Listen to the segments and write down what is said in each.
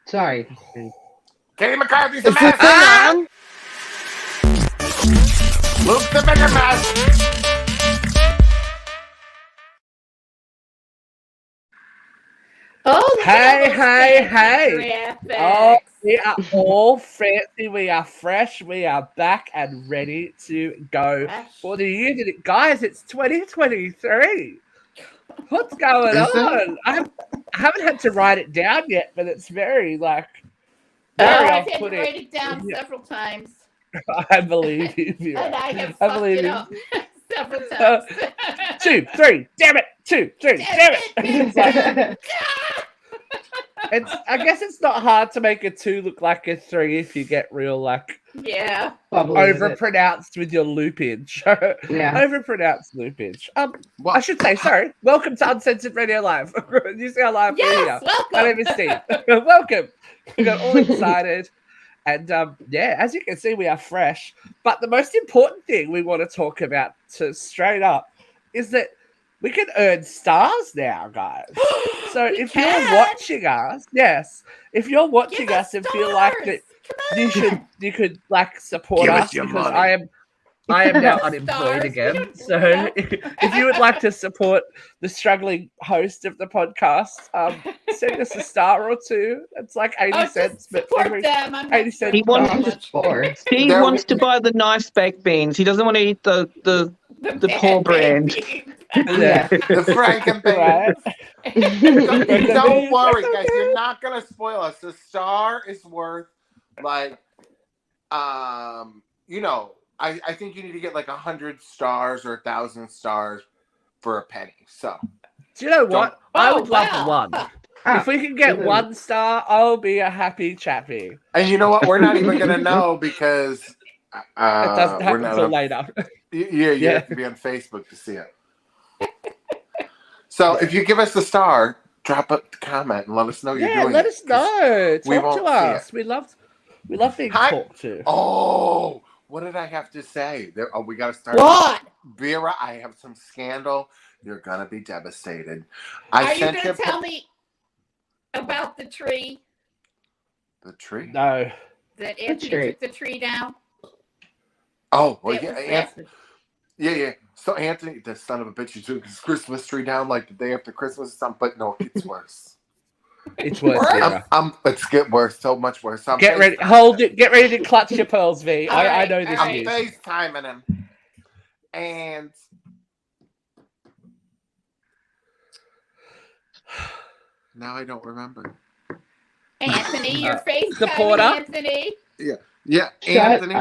Sorry. Kenny McCarthy's a Is this mess. thing on? Luke's the bigger mess. Oh, Hey. Oh, we are all fancy. We are fresh. We are back and ready to go for the year. Guys, it's 2023. What's going on? I haven't had to write it down yet, but it's very I've had to off-putting. write it down several times. I believe you. And I have fucked it up several times. 2, 3, damn it! 2, 3, damn it! I guess it's not hard to make a 2 look like a 3 if you get real overpronounced with your loopage. Overpronounced loopage. I should say, sorry. Welcome to Uncensored Radio Live. You see how live we're here. Welcome. My name is Steve. Welcome. We got all excited. And as you can see, we are fresh. But the most important thing we want to talk about straight up is that we can earn stars now, guys. So if you're watching us, if you're watching us and feel like that you could like support us because money. I am now unemployed again. So if you would like to support the struggling host of the podcast, send us a star or two. It's like 80 cents, but every 80 cents. He wants to buy the nice baked beans. He doesn't want to eat the poor brand. The Frankenbeans. Don't worry, guys. You're not gonna spoil us. The star is worth I think you need to get like 100 stars or 1,000 stars for a penny. So, do you know what? I would love one. If we can get 1 star, I'll be a happy chappy. And you know what? We're not even gonna know because it doesn't happen until later. You have to be on Facebook to see it. So if you give us a star, drop a comment and let us know you're doing it. Let us know. Talk to us. We love being talked to. Oh, what did I have to say? We got to start. What? Vera, I have some scandal. You're going to be devastated. Are you going to tell me about the tree? The tree? No. That Anthony took the tree down? Oh, well, yeah. So Anthony, the son of a bitch, he took his Christmas tree down like the day after Christmas or something, but no, it gets worse. It's worse. It's getting worse, so much worse. Get ready, hold it. Get ready to clutch your pearls, V. I know this I'm news. FaceTiming him, and now I don't remember. Anthony, your supporter. Anthony. Yeah, Anthony.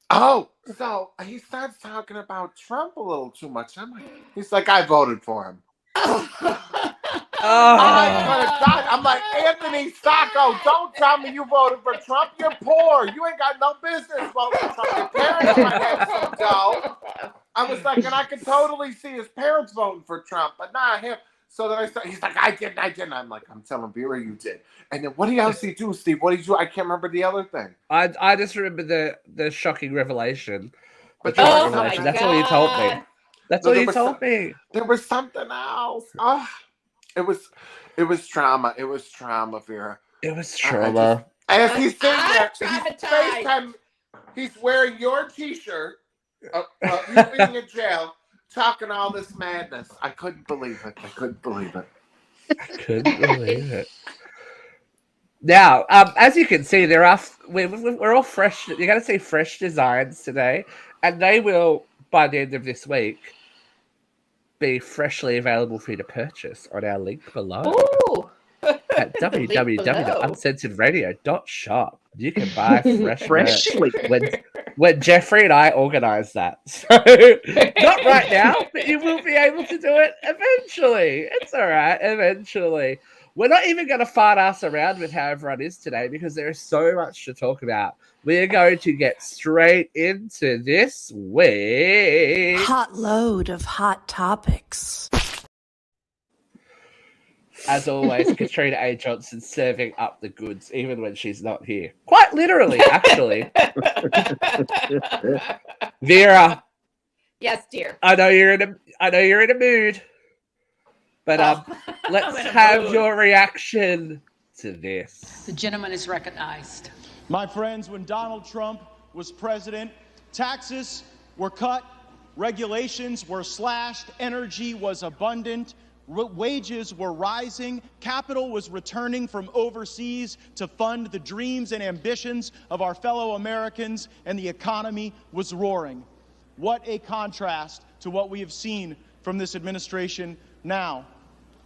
Oh, so he starts talking about Trump a little too much. He's like, I voted for him. I'm like, Anthony Sacco, don't tell me you voted for Trump. You're poor. You ain't got no business voting for Trump. Your parents might have some dough. I was like, and I could totally see his parents voting for Trump, but not him. So then he's like, I didn't. I'm like, I'm telling Vera you did. And then what else did he do, Steve? What did he do? I can't remember the other thing. I just remember the shocking revelation. But that's all you told me. That's all you told me. There was something else. Oh, it was trauma. It was trauma, Vera. It was trauma. As he's sitting there, he's wearing your T-shirt. He's being in jail, talking all this madness. I couldn't believe it. I couldn't believe it. Now, as you can see, we're all fresh. You're going to see fresh designs today, and they will, by the end of this week, be freshly available for you to purchase on our link below. Ooh. At www.uncensoredradio.shop. You can buy freshly when Jeffrey and I organize that. So not right now, but you will be able to do it eventually. It's all right, eventually. We're not even going to fart ass around with how everyone is today because there is so much to talk about. We're going to get straight into this week. Hot load of hot topics. As always, Katrina A. Johnson serving up the goods, even when she's not here. Quite literally, actually. Vera. Yes, dear. I know you're in a mood, but let's have your reaction to this. The gentleman is recognized. My friends, when Donald Trump was president, taxes were cut, regulations were slashed, energy was abundant, wages were rising, capital was returning from overseas to fund the dreams and ambitions of our fellow Americans, and the economy was roaring. What a contrast to what we have seen from this administration now.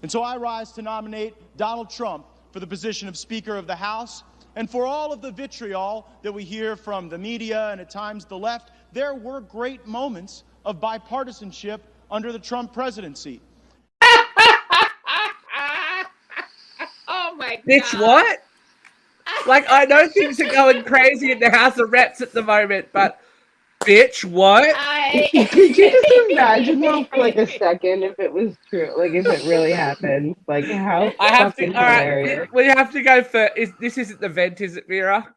And so I rise to nominate Donald Trump for the position of Speaker of the House. And for all of the vitriol that we hear from the media and at times the left, there were great moments of bipartisanship under the Trump presidency. Oh my Bitch, God. what? Like, I know things are going crazy in the House of Reps at the moment, but bitch, what? Could you just imagine though for like a second if it was true, like if it really happened, like how I have to. fucking All right, hilarious. we have to go for. This isn't the vent, is it, Vera?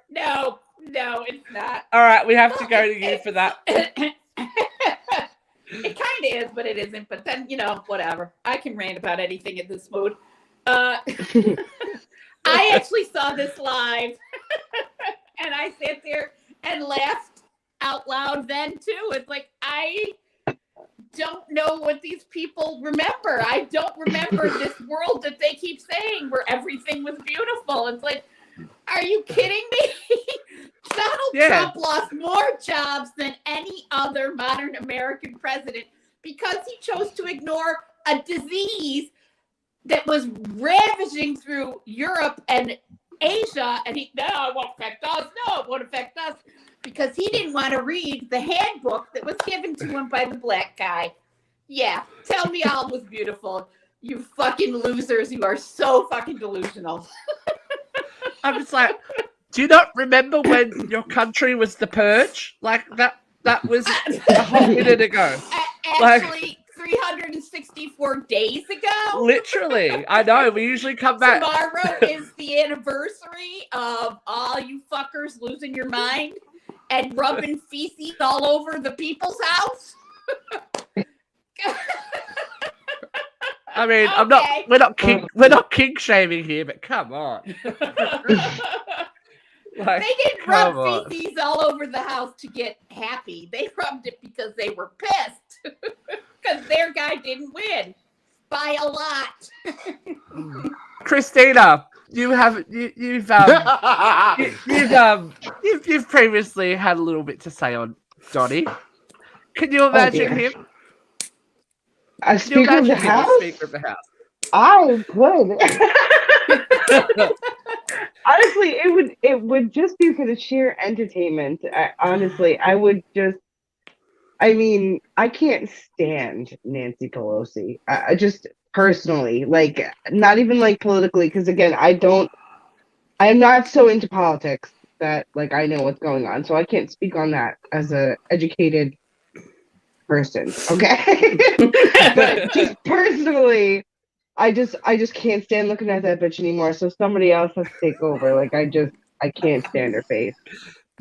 No, it's not. All right, we have to go to you for that. It kind of is, but it isn't. But then, whatever. I can rant about anything in this mood. I actually saw this live, and I sat there and laughed out loud then, too. It's like, I don't know what these people remember. I don't remember this world that they keep saying where everything was beautiful. It's like, are you kidding me? Donald Trump lost more jobs than any other modern American president because he chose to ignore a disease that was ravaging through Europe and Asia. And it won't affect us. No, it won't affect us. Because he didn't want to read the handbook that was given to him by the black guy. Yeah, tell me all was beautiful. You fucking losers. You are so fucking delusional. I'm just like, do you not remember when your country was the purge? Like, that was a whole minute ago. Actually, 364 days ago. Literally. I know, we usually come back. Tomorrow is the anniversary of all you fuckers losing your mind and rubbing feces all over the people's house. I mean, Okay. we're not kink shaming here, but come on. Like, They didn't rub feces all over the house to get happy. They rubbed it because they were pissed. Because their guy didn't win by a lot. Christina, you've previously had a little bit to say on Donnie. Can you imagine him? A Speaker of the House? Speaker of the House. I could. Honestly, it would just be for the sheer entertainment. I mean, I can't stand Nancy Pelosi. I just personally, like, not even like politically, because again, I'm not so into politics that like I know what's going on, so I can't speak on that as a educated person. Okay, but just personally, I just can't stand looking at that bitch anymore. So somebody else has to take over. Like I can't stand her face.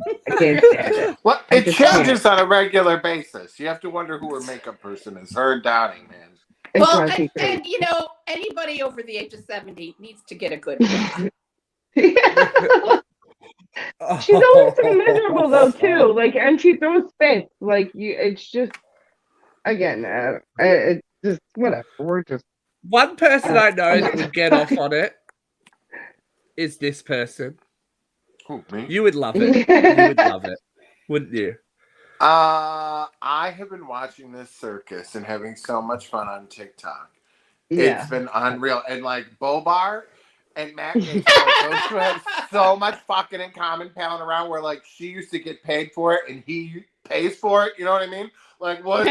I can't stand it. Well, it changes on a regular basis. You have to wonder who her makeup person is. Her and Downing, man. Well, and anybody over the age of 70 needs to get a good one. She's always so miserable though too. Like, and she throws fits. Like it's just again, it's just whatever. We're just one person I know that would get off on it is this person. Who, me? You would love it. You would love it, wouldn't you? I have been watching this circus and having so much fun on TikTok. Yeah. It's been unreal. And like Bobar and Matt Gaetz, those two have so much fucking in common, palling around where like she used to get paid for it and he pays for it. You know what I mean? Like what's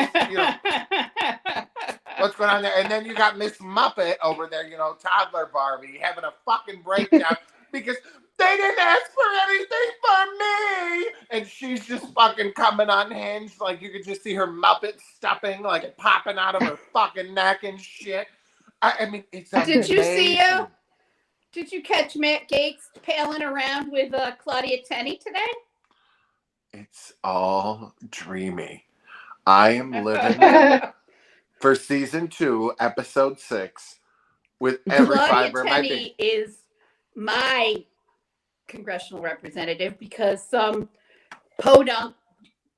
going on there? And then you got Miss Muppet over there, toddler Barbie having a fucking breakdown because they didn't ask for anything from me. And she's just fucking coming unhinged. Like you could just see her Muppet stuffing, like popping out of her fucking neck and shit. I mean, it's Did you see Did you catch Matt Gaetz palling around with Claudia Tenney today? It's all dreamy. I am living for season 2, episode 6, with every fiber of my being. Is my congressional representative because some podunk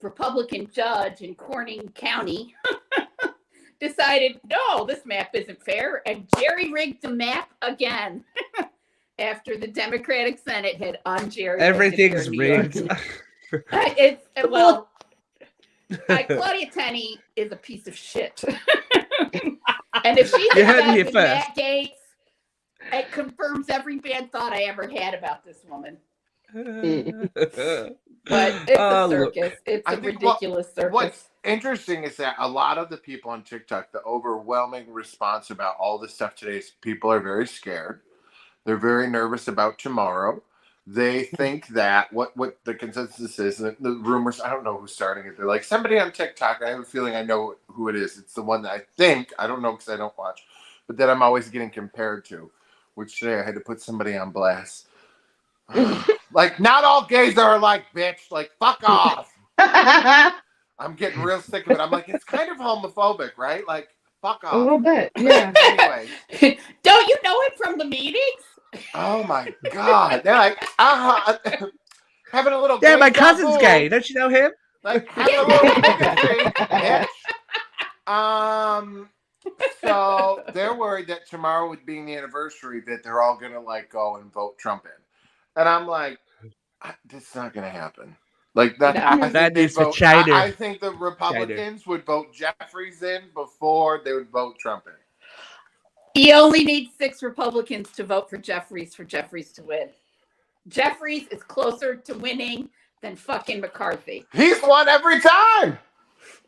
Republican judge in Corning County decided, no, this map isn't fair, and jerry-rigged the map again after the Democratic Senate had unjerry-rigged Everything's it here in New rigged. York. Claudia Tenney is a piece of shit. And if she's You heard it here with first. Matt Gaetz, it confirms every bad thought I ever had about this woman. But it's a circus. It's a ridiculous circus. What's interesting is that a lot of the people on TikTok, the overwhelming response about all this stuff today is people are very scared. They're very nervous about tomorrow. They think that what the consensus is, and the rumors, I don't know who's starting it. They're like, somebody on TikTok, I have a feeling I know who it is. It's the one that I think, I don't know because I don't watch, but that I'm always getting compared to, which today I had to put somebody on blast. Like, not all gays are alike, bitch. Like, fuck off. I'm getting real sick of it. I'm like, it's kind of homophobic, right? Like, fuck off. A little bit, yeah. Anyway. Don't you know it from the meetings? Oh my God. They're like, having a little Yeah, gay my cousin's taboo. gay. Don't you know him? Like, having a little bigotry, bitch. So they're worried that tomorrow would be the anniversary that they're all gonna like go and vote Trump in. And I'm like, this is not gonna happen. Like that. No. I think the Republicans would vote Jeffries in before they would vote Trump in. You only need 6 Republicans to vote for Jeffries to win. Jeffries is closer to winning than fucking McCarthy. He's won every time.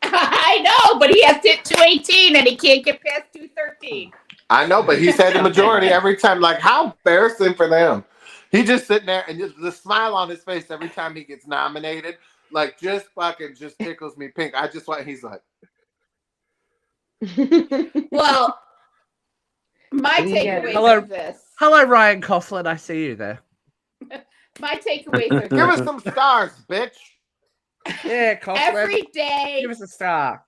I know, but he has to hit 218 and he can't get past 213. I know, but he's had the majority every time. Like, how embarrassing for them. He just sitting there and just the smile on his face every time he gets nominated, like just fucking just tickles me pink. I just want. He's like, well, my takeaways are this. Hello, Ryan Coughlin. I see you there. My takeaways are give us some stars, bitch. Yeah, Coughlin. Every day give us a star.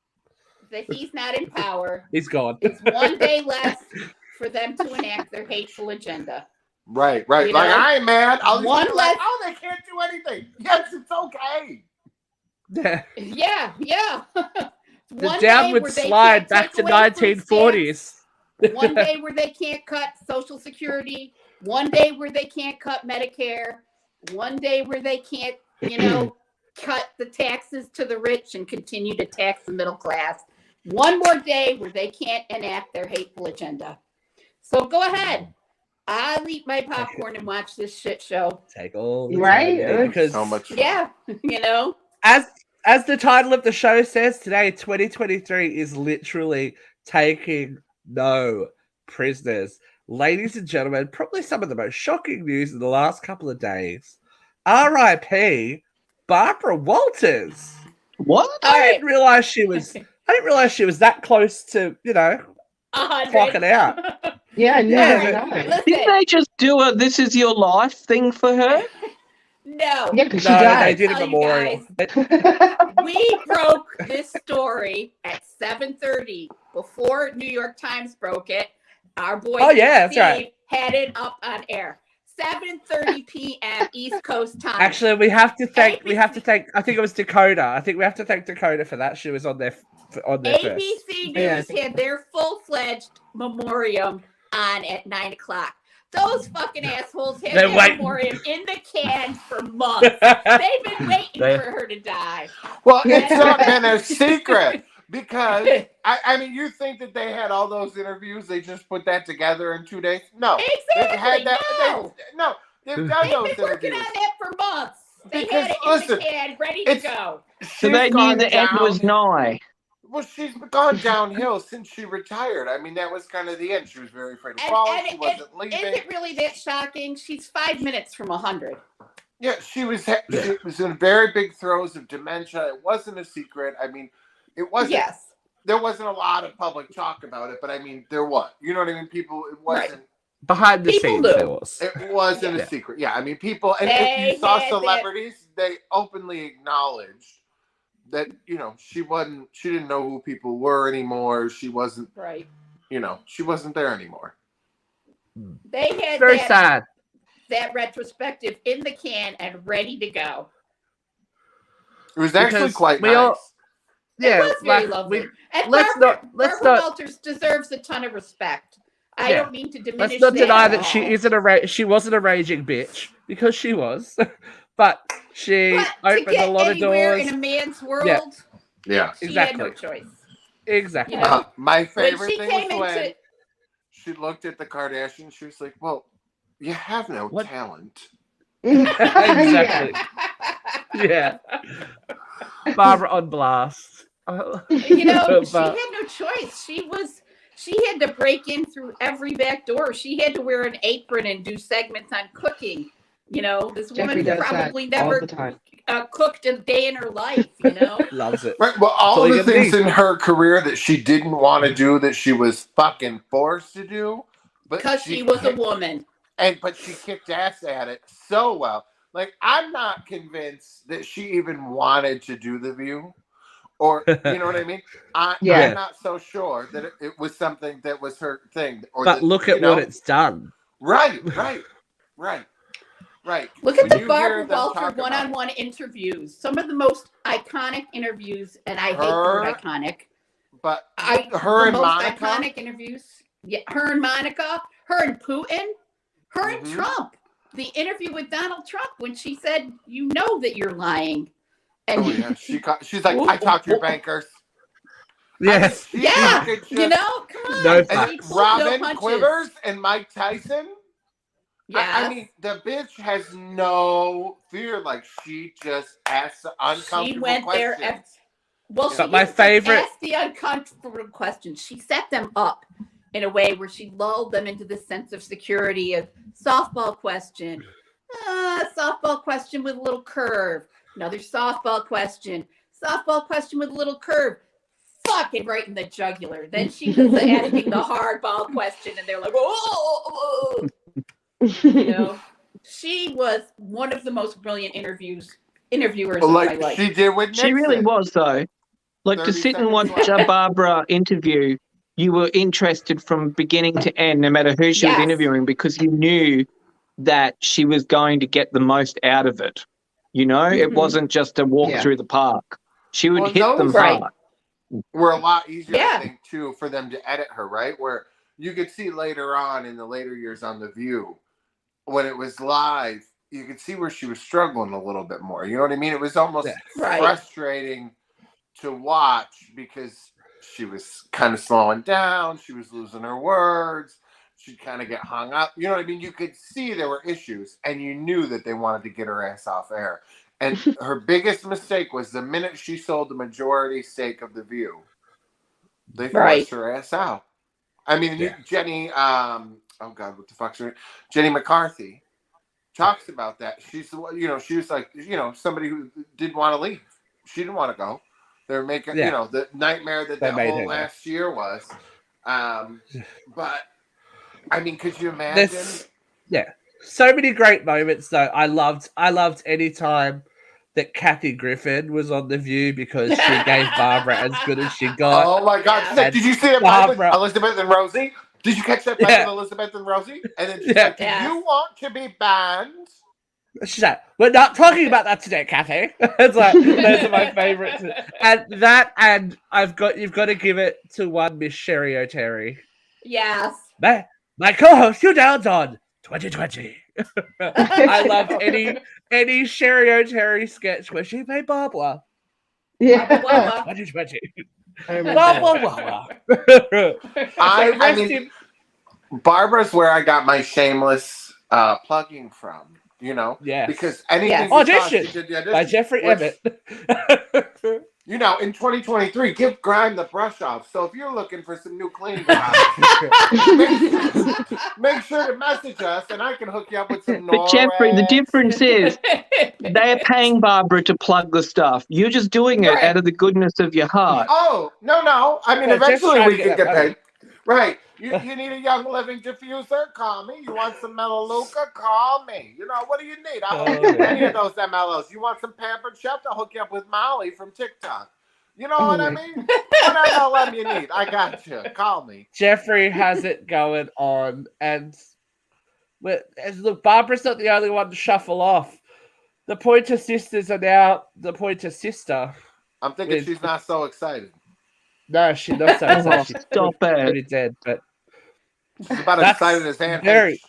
that he's not in power, He's gone. it's one day less for them to enact their hateful agenda. Right. You Like, know? I ain't mad. I'll One just be less- like, oh, they can't do anything. Yes, it's okay. Yeah. Yeah. The One downward day where they slide can't back take to away food 1940s. stamps. One day where they can't cut Social Security. One day where they can't cut Medicare. One day where they can't, cut the taxes to the rich and continue to tax the middle class. One more day where they can't enact their hateful agenda. So go ahead. I'll eat my popcorn and watch this shit show. Take all the Right? time, because So much fun. Yeah, as the title of the show says today, 2023 is literally taking no prisoners. Ladies and gentlemen, probably some of the most shocking news in the last couple of days. R.I.P. Barbara Walters. What? I didn't realize she was that close to, 100. clocking out. Yeah, Yeah. no. Didn't they just do a "This Is Your Life" thing for her? No. Yeah, because she No, they died. did a Tell you memorial. We broke this story at 7:30 before New York Times broke it. Our boy Oh, yeah, that's Steve right. had it up on air. 7:30 p.m. East Coast time. Actually, we have to thank. I think it was Dakota. I think we have to thank Dakota for that. She was on there first. ABC Yeah, I News think had their full-fledged memoriam on at 9:00. Those fucking assholes had They're their waiting. memoriam in the can for months. They've been waiting They- for her to die. Well, it's not been a secret because I mean, you think that they had all those interviews? They just put that together in 2 days? No, Exactly. they've had that. No. They've done They've those been working interviews. on that for months. They Because, had it in listen, the can, ready to it's- go. So they She's knew gone the end was down- nigh. Well, she's gone downhill since she retired. I mean, that was kind of the end. She was very afraid of And- falling. and She it- wasn't Is leaving. it really that shocking? She's 5 minutes from 100. Yeah, she was in very big throes of dementia. It wasn't a secret. I mean, it wasn't. Yes. There wasn't a lot of public talk about it, but I mean, there was. You know what I mean? People, it wasn't. Behind the People scenes, knew. there was. It wasn't Yeah. a secret. Yeah, I mean, people, and They if you saw had that- celebrities, they openly acknowledged that, she didn't know who people were anymore. She wasn't, Right. she wasn't there anymore. They had Very that sad. that retrospective in the can and ready to go. It was actually Because quite we nice. all- It was very lovely. And Barbara Walters deserves a ton of respect. I don't mean to diminish. Let's not deny at that all. she wasn't a raging bitch, because she was, but she opened a lot of doors. In a man's world, Yeah, she exactly. had no choice. Exactly. You know? My favorite she thing came was when into- she looked at the Kardashians. She was like, "Well, you have no talent." Exactly. Yeah. Barbara on blast. You know, she had no choice. She had to break in through every back door. She had to wear an apron and do segments on cooking. You know, this Jeffrey woman does probably that all never the time. cooked a day in her life, you know? Loves it. Right. Well, all That's of the all you things gotta in her career that she didn't want to do, that she was fucking forced to do, but Because she was a woman. but she kicked ass at it so well. Like, I'm not convinced that she even wanted to do The View, or you know what I mean. I'm not so sure that it was something that was her thing. Or but look at what it's done. Right. Look at When the you Barbara hear them Walters talk about one-on-one interviews. Some of the most iconic interviews, and I hate the word iconic. But her and most Monica, iconic interviews. Yeah, her and Monica, her and Putin, her and Trump. The interview with Donald Trump when she said, "You know that you're lying," and she's like, "I talked to your bankers." Yes. I mean, you know, come on. No and facts. Robin no Quivers and Mike Tyson. Yeah, I mean, the bitch has no fear. Like, she just asks uncomfortable she went questions. there. Well, But she my didn't favorite- ask the uncomfortable questions. She set them up in a way where she lulled them into the sense of security. Of softball question, softball question with a little curve. Another softball question with a little curve. Fucking right in the jugular. Then she was asking the hardball question, and they're like, "Whoa!" You know, she was one of the most brilliant interviewers of my life. She did with Nixon. She really was, though. Like, to 30 sit and seconds watch left. a Barbara interview, you were interested from beginning to end, no matter who she was interviewing, because you knew that she was going to get the most out of it. You know, it wasn't just a walk through the park. She would hit them hard. Were a lot easier, I think, too, for them to edit her, right? Where you could see later on in the later years on The View, when it was live, you could see where she was struggling a little bit more. You know what I mean? It was almost frustrating to watch because she was kind of slowing down. She was losing her words. She'd kind of get hung up. You know what I mean? You could see there were issues, and you knew that they wanted to get her ass off air. And her biggest mistake was the minute she sold the majority stake of The View, they forced her ass out. I mean, Jenny, oh God, what the fuck's her name? Jenny McCarthy talks about that. She's, you know, she was like, you know, somebody who didn't want to leave. She didn't want to go. They're making, you know, the nightmare that whole last year was. But, I mean, could you imagine? So many great moments, though. I loved any time that Kathy Griffin was on The View, because she gave Barbara as good as she got. Oh my God! Did you see that fight with Elizabeth and Rosie? Did you catch that fight with Elizabeth and Rosie? And then she's like, "Do you want to be banned?" She's like, "We're not talking about that today, Kathy." It's like, those are my favorites. And you've got to give it to one Miss Sherry O'Terry. Yes. My co-host, you down on 2020. I loved any Sherry O'Terry sketch where she played Barbara. Yeah. 2020. I mean, Barbara's where I got my shameless plugging from. You know, because anything audition by Jeffrey Emmett. You know, in 2023, give Grime the brush off. So if you're looking for some new cleaning, make sure to message us, and I can hook you up with some. But Jeffrey, the difference is they're paying Barbara to plug the stuff. You're just doing it out of the goodness of your heart. Oh no! I mean, eventually we can get paid. Right. You need a Young Living diffuser? Call me. You want some Melaleuca? Call me. You know, what do you need? I'll hook you up with any of those MLOs. You want some Pampered Chef? I'll hook you up with Molly from TikTok. You know what I mean? What MLM you need? I got you. Call me. Jeffrey has it going on, and Look, Barbara's not the only one to shuffle off. The Pointer Sisters are now the Pointer Sister. I'm thinking she's not so excited. No, she's not so excited. She's Stop it. pretty dead, but She's about as excited as Anne very- H.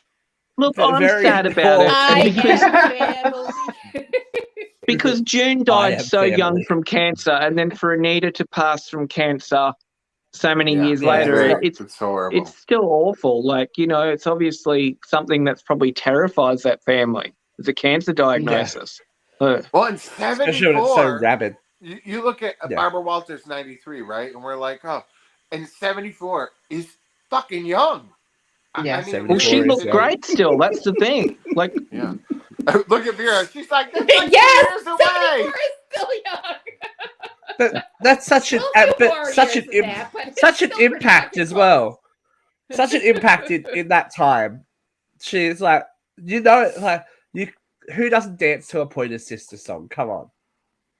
Look, Very I'm sad about it. I and because, am family. because June I died am so young family. from cancer, and then for Anita to pass from cancer so many years Yeah, later, it's horrible. it's still awful. Like, you know, it's obviously something that's probably terrifies that family. It's a cancer diagnosis. Ugh. Well, in especially when it's so 74, rabid. you look at Yeah. Barbara Walters 93, right? And we're like, oh, and 74 is fucking young. Yeah, Well, she 74 looked is young. great still. That's the thing. Like, Yeah. Look at Vera. She's like, that's like Yes, 2 years away. 74 is still young. That's such an We'll do but more such years an than that, but it's such an still pretty impact fucking as close. well. Such an impact in that time. She's like, who doesn't dance to a Pointer Sister song? Come on.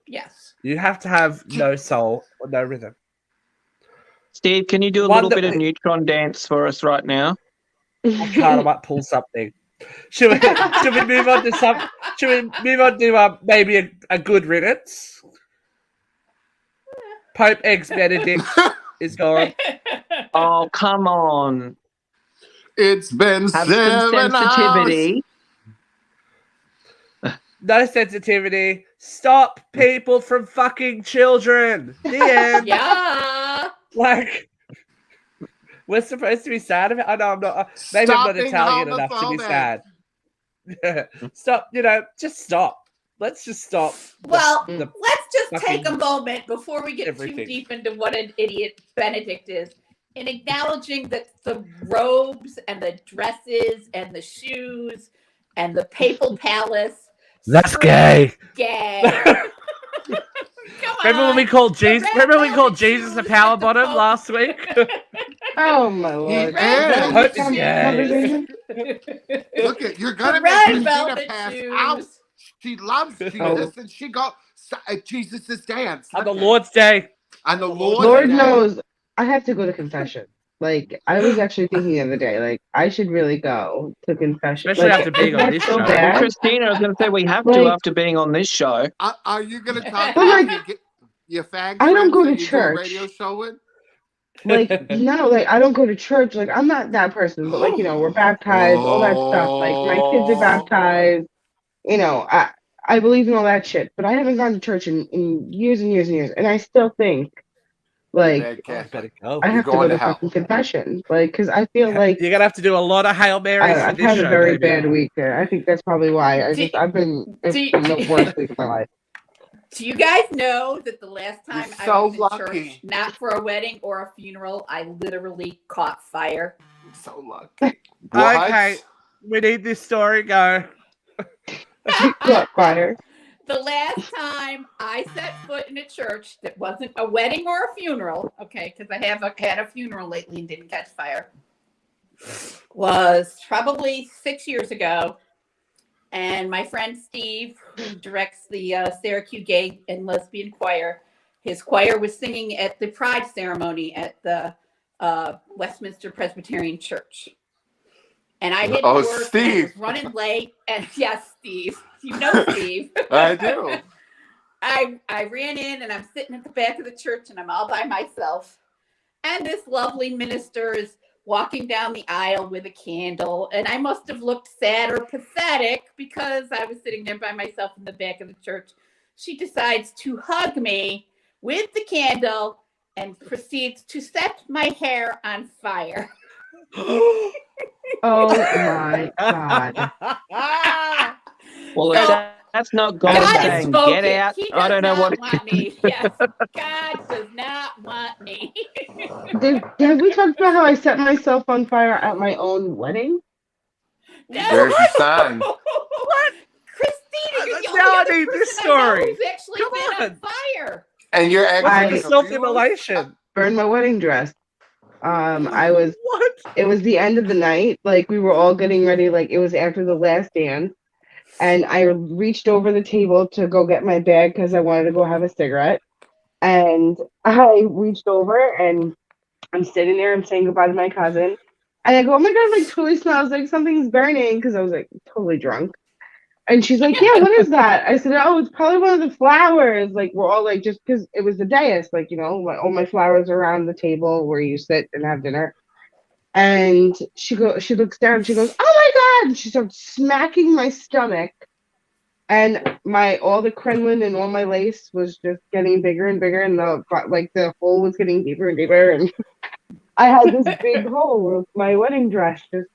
Yes. You have to have no soul or no rhythm. Steve, can you do a One little that bit of we- neutron dance for us right now? I can't. I might pull something. Should we move on to some? Should we move on to maybe a good riddance? Pope Eggs Benedict is gone. Oh, come on. It's been Have 7 some hours. sensitivity. No sensitivity. Stop people from fucking children. The end. Yeah. Like, we're supposed to be sad about. I know I'm not. Maybe Stop I'm not being Italian enough to be homophobic. sad. Stop. Just stop. Let's just stop. Well, The- let's just take a fucking moment before we get everything. too deep into what an idiot Benedict is, in acknowledging that the robes and the dresses and the shoes and the papal palace. That's scream gay. Gay. Come Remember when we on. called Jesus? red Remember when we called velvet Jesus a shoes power and the bottom Pope. last week? Oh my lord. Red Hope velvet it's shoes. gay. Look at you're gonna The make red Christina velvet pass shoes. out. She loves Jesus, Oh. and she go Jesus' dance On the Lord's Day. On the Lord's Lord Day. knows I have to go to confession. Like, I was actually thinking the other day, like, I should really go to confession. Especially like, after being on that's this so show. bad. Christina, I was going to say we have to Like- after being on this show. Are you gonna talk But, like, about your fag I don't friends go that to you do a church. radio show with? Like, no, like, I don't go to church. Like, I'm not that person, but, like, you know, we're baptized, all that stuff. Like, my kids are baptized. You know, I believe in all that shit, but I haven't gone to church in years and years and years. And I still think, like, Bad cat. Better go. I You're have to going go to to hell. fucking confession. Like, because I feel like You're gonna have to do a lot of Hail Marys for I've this had show, a very baby. bad week there. I think that's probably why. It's been the worst week of my life. Do you guys know that the last time You're I so was in lucky. church, not for a wedding or a funeral, I literally caught fire? I'm so lucky. Okay, we need this story. Go. Caught fire. The last time I set foot in a church that wasn't a wedding or a funeral, okay, because I have had a funeral lately and didn't catch fire, was probably 6 years ago. And my friend Steve, who directs the Syracuse Gay and Lesbian Choir, his choir was singing at the Pride ceremony at the Westminster Presbyterian Church. And I didn't work. And I Steve. was running late. And yes, Steve. You know Steve. I do. I ran in and I'm sitting at the back of the church and I'm all by myself. And this lovely minister is walking down the aisle with a candle. And I must have looked sad or pathetic because I was sitting there by myself in the back of the church. She decides to hug me with the candle and proceeds to set my hair on fire. Oh my god. Well, So- if that's not God, God is saying spoken. get out. He I don't know does what. not want me. Yes, God does not want me. Have we talked about how I set myself on fire at my own wedding? No. There's your sign. What? Christina, you're the Now I only other need this person I know story. who's actually Come been on on. fire. And you're What's actually the self-immolation? Burned my wedding dress. What? It was the end of the night. Like, we were all getting ready. Like, it was after the last dance. And I reached over the table to go get my bag because I wanted to go have a cigarette. And I reached over and I'm sitting there. I'm saying goodbye to my cousin. And I go, oh my God, like totally smells like something's burning because I was like totally drunk. And she's like, yeah, what is that? I said, oh, it's probably one of the flowers. Like, we're all like, just because it was the dais, like, all my flowers are around the table where you sit and have dinner. And she looks down, she goes, oh my God. And she starts smacking my stomach. And all the crinoline and all my lace was just getting bigger and bigger. And the hole was getting deeper and deeper. And I had this big hole with my wedding dress just.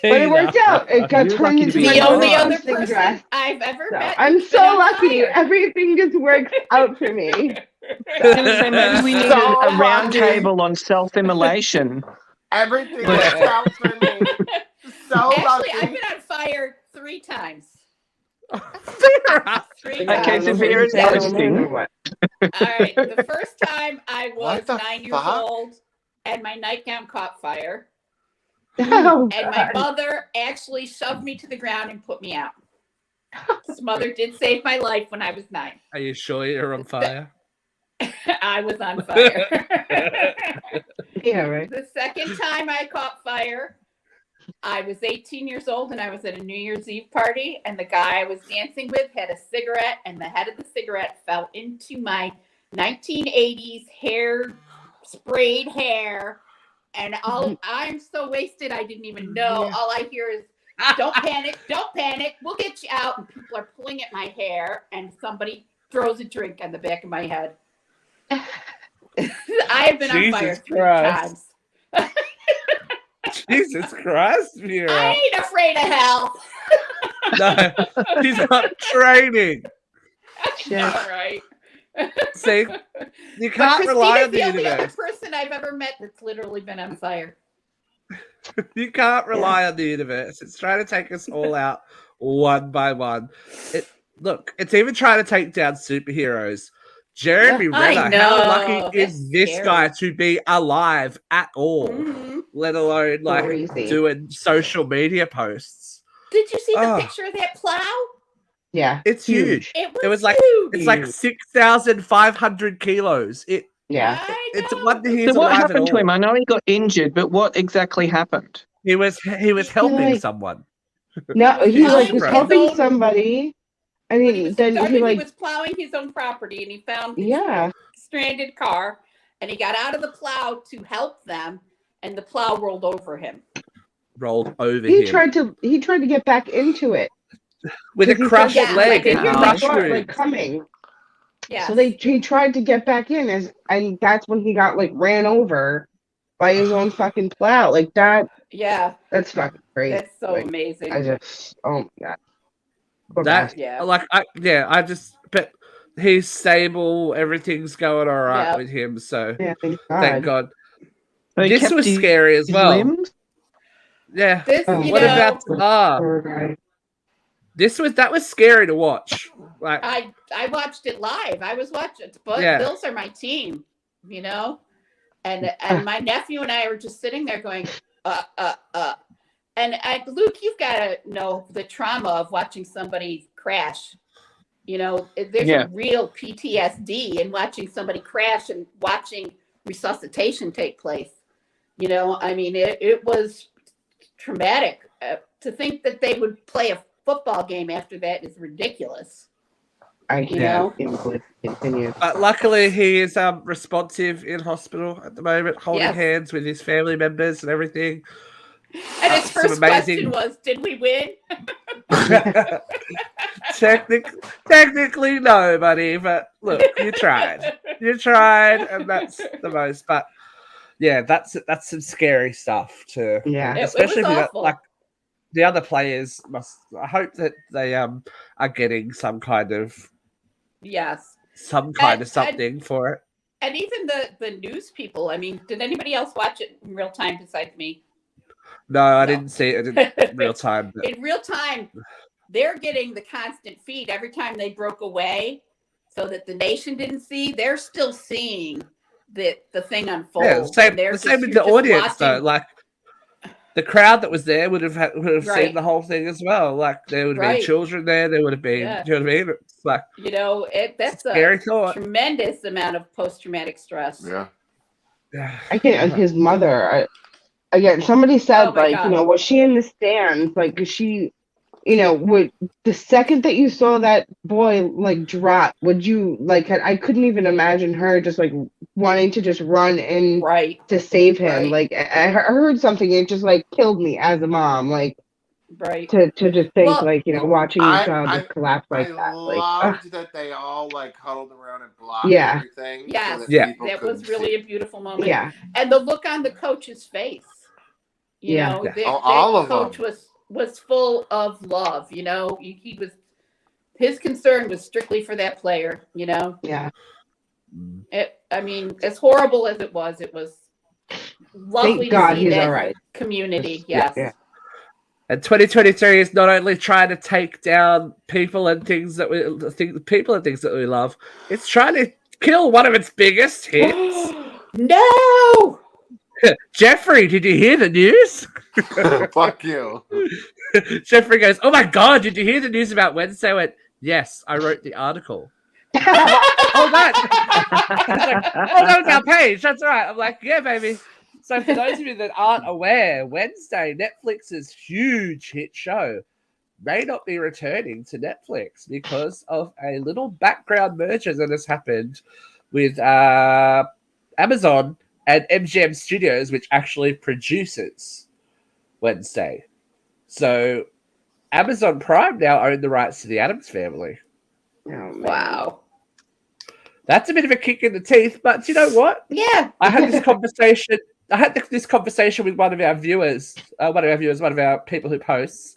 But it worked out. It got turned into the my only other dancing person dress. I've ever met. I'm who's so been on lucky. fire. Everything just works out for me. So maybe we need So a round lucky. table on self-immolation. Everything works out for me. So Actually, lucky. I've been on fire 3 times. Vera. 3 Okay, times. so Vera's hosting. All right. The first time I was What the 9 years fuck? old and my nightgown caught fire. Oh, And my God. mother actually shoved me to the ground and put me out. This mother did save my life when I was 9. Are you sure you're on fire? I was on fire. Yeah, right. The second time I caught fire, I was 18 years old and I was at a New Year's Eve party, and the guy I was dancing with had a cigarette, and the head of the cigarette fell into my 1980s sprayed hair. And I'm so wasted, I didn't even know. All I hear is, don't panic, we'll get you out. And people are pulling at my hair, and somebody throws a drink on the back of my head. I have been on fire 3 times. Jesus Christ, Vera. I ain't afraid of hell. No, she's not training. All right. See, you But can't rely on Christina's the the only other universe. person I've ever met that's literally been on fire. You can't rely on the universe. It's trying to take us all out one by one. Look, it's even trying to take down superheroes. Jeremy I Renner, know, how lucky that's is this scary. guy to be alive at all, Mhm. let alone like Crazy. doing social media posts? Did you see the Oh. picture of that plow? Yeah. It's huge. It was like huge. It's like 6,500 kilos. Yeah. I It's a know. wonder he's So what alive at happened to all. him? I know he got injured, but what exactly happened? He was helping like- someone. No, he He's like was right. helping somebody. And When he, he was, then he he like, was plowing his own property, and he found his yeah. stranded car, and he got out of the plow to help them, and the plow rolled over him. Rolled over He him tried to get back into it. with a Because he crushed said, leg like, and if you're crushed like wounds. coming. Yeah. So he tried to get back in and that's when he got like ran over by his own fucking plow. Like that. Yeah. That's fucking crazy. That's so Like, amazing. oh my God. Poor That bastard. Yeah. but he's stable. Everything's going all right Yeah. with him. So Yeah, thank God. So he This kept was his- scary as his well. limbs? Yeah. This, Oh, you What know, about Poor guy. that was scary to watch. Like I watched it live. I was watching, but Yeah. Bills are my team, you know, and my nephew and I were just sitting there going, And Luke, you've got to know the trauma of watching somebody crash. You know, there's Yeah. a real PTSD in watching somebody crash and watching resuscitation take place. You know, I mean, it was traumatic. To think that they would play a football game after that is ridiculous. I You can't know? continue. But luckily, he is responsive in hospital at the moment, holding Yes. hands with his family members and everything. And his Some first amazing- question was, did we win? Technically, no, buddy. But look, you tried. You tried, and that's the most. But yeah, that's some scary stuff too. Yeah. It Especially was if you got awful. like the other players must. I hope that they are getting some kind of Yes. of something for it. And even the news people, I mean, did anybody else watch it in real time besides me? No, I No. didn't see it in real time. But In real time, they're getting the constant feed every time they broke away so that the nation didn't see. They're still seeing the thing unfold. yeah, And the they're same with you're the audience though. watching. Like the crowd that was there would have Right. seen the whole thing as well. Like there would have Right. been children there. There would have been, Yeah. you know what I mean? It's like You know, that's scary a thought. tremendous amount of post-traumatic stress. Yeah. I can't. And his mother, again, somebody said, Oh my like, God. was she in the stands? Like, is she, would the second that you saw that boy like drop, would you like? I couldn't even imagine her just like wanting to just run in Right. to save him. Right. Like, I heard something, it just like killed me as a mom. Like, Right. to just think, Well, like, watching your child I just collapse like I that. Like, loved that they all like huddled around and blocked Yeah. everything so yes, that Yeah. people that couldn't was really see. a beautiful moment. yeah, And the look on the coach's face. Yeah. Yeah. That All of coach them. was full of love. He was, his concern was strictly for that player. yeah. I mean, as horrible as it was lovely Thank God to see he's that all right. community. Yeah, Yes. yeah. And 2023 is not only trying to take down people and things that we love, it's trying to kill one of its biggest hits. No. Jeffrey, did you hear the news? Fuck you. Jeffrey goes, "Oh my God, did you hear the news about Wednesday?" I went, "Yes, I wrote the article." Oh, that. He's like, "Oh, that was our page. That's all right." I'm like, "Yeah, baby." So for those of you that aren't aware, Wednesday, Netflix's huge hit show, may not be returning to Netflix because of a little background merger that has happened with Amazon and MGM Studios, which actually produces Wednesday. So Amazon Prime now own the rights to the Addams Family. Oh, man. Wow. That's a bit of a kick in the teeth, but you know what? Yeah. I had this conversation with one of our people who posts.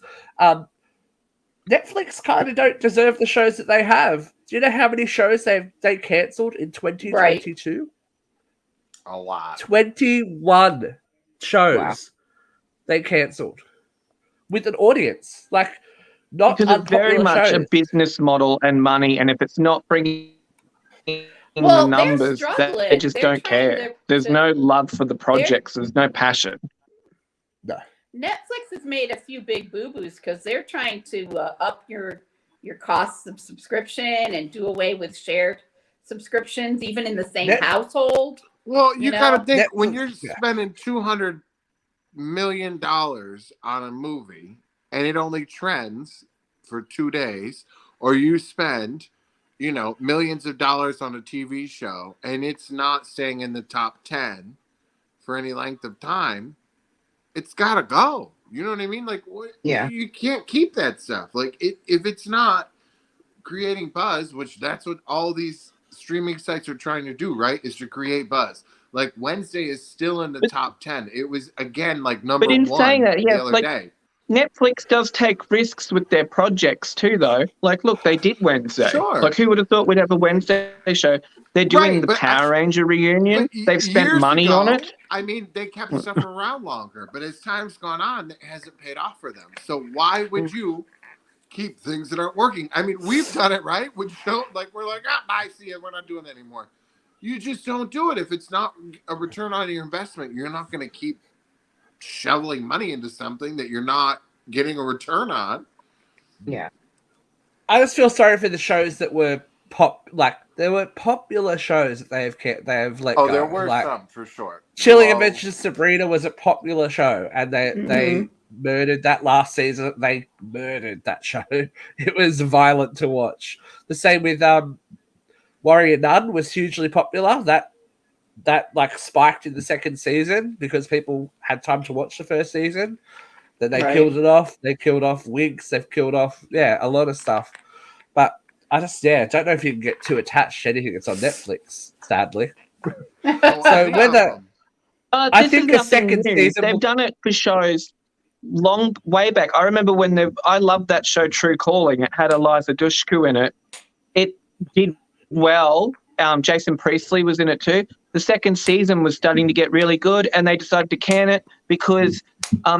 Netflix kind of don't deserve the shows that they have. Do you know how many shows they cancelled in 2022? A lot. 21 shows Wow. they cancelled with an audience. Like, not Because it's very unpopular much shows. a business model and money, and if it's not bringing in Well, the they're numbers, struggling. they just They're don't trying care. to- There's no love for the projects. There's no passion. No. Netflix has made a few big boo-boos because they're trying to up your costs of subscription and do away with shared subscriptions, even in the same household. Well, you gotta think when Netflix, you're yeah. spending $200 million on a movie and it only trends for 2 days, or you spend, millions of dollars on a TV show and it's not staying in the top 10 for any length of time, it's gotta go. You know what I mean? Like, what? Yeah. You can't keep that stuff. Like, if it's not creating buzz, which that's what all these streaming sites are trying to do, right? Is to create buzz. Like, Wednesday is still in the top 10. It was again like number But in one saying that, yeah, the other like day. Netflix does take risks with their projects too, though. Like, look, they did Wednesday. Sure. Like, who would have thought we'd have a Wednesday show? They're doing Right, the but Power Ranger reunion. But They've spent years money ago, on it. I mean, they kept stuff around longer, but as time's gone on, it hasn't paid off for them. So why would you keep things that aren't working? I mean, we've done it, right? With show, like, we're like, bye, see it. We're not doing that anymore. You just don't do it. If it's not a return on your investment, you're not going to keep shoveling money into something that you're not getting a return on. Yeah. I just feel sorry for the shows that were there were popular shows that they have let go. Oh, there were like, some for sure. Chilling Adventures of Sabrina was a popular show, and they Mhm. murdered that last season. They murdered that show. It was violent to watch. The same with Warrior Nun was hugely popular. That like spiked in the second season because people had time to watch the first season. Then they killed it off. They killed off Winx. They've killed off a lot of stuff. But I just don't know if you can get too attached to anything that's on Netflix. Sadly. So whether I This think is a second nothing new. season They've done it for shows way back. I remember when I loved that show True Calling. It had Eliza Dushku in it. It did well. Jason Priestley was in it too. The second season was starting to get really good, and they decided to can it because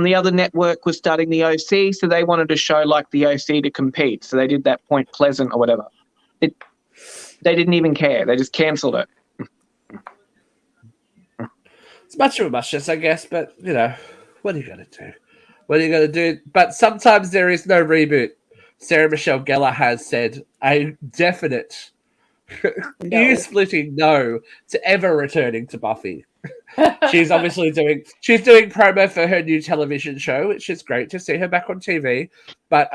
the other network was starting the OC, so they wanted a show like the OC to compete. So they did that Point Pleasant or whatever. They didn't even care. They just cancelled it. it's much of a muchness, I guess, but what are you going to do? What are you going to do? But sometimes there is no reboot. Sarah Michelle Gellar has said a definite ear-splitting no to ever returning to Buffy. She's obviously doing promo for her new television show, which is great to see her back on TV. But